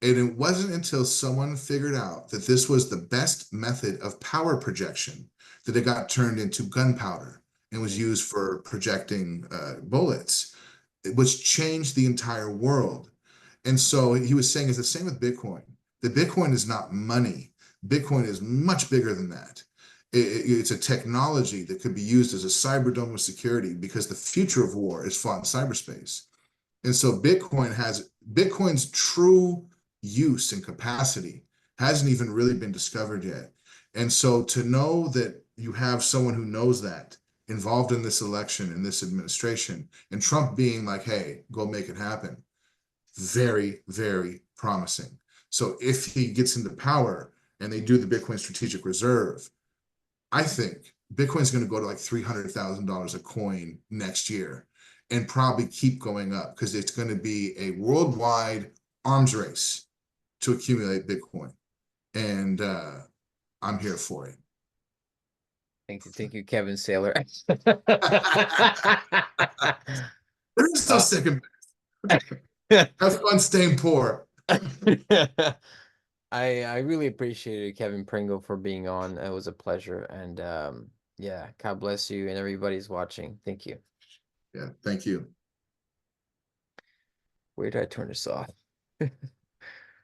And it wasn't until someone figured out that this was the best method of power projection that it got turned into gunpowder and was used for projecting bullets, which changed the entire world. And so he was saying it's the same with Bitcoin. That Bitcoin is not money. Bitcoin is much bigger than that. It's a technology that could be used as a cyber dome of security, because the future of war is fought in cyberspace. And so Bitcoin's true use and capacity hasn't even really been discovered yet. And so to know that you have someone who knows that involved in this election, in this administration, and Trump being like, hey, go make it happen, very, very promising. So if he gets into power and they do the Bitcoin strategic reserve, I think Bitcoin's going to go to like $300,000 a coin next year and probably keep going up, because it's going to be a worldwide arms race to accumulate Bitcoin. And I'm here for it. Thank you, Kevin Saylor. There's no second best. Have fun staying poor. I really appreciated Kevin Pringle for being on. It was a pleasure. And yeah, God bless you and everybody's watching. Thank you. Yeah, thank you. Where did I turn this off?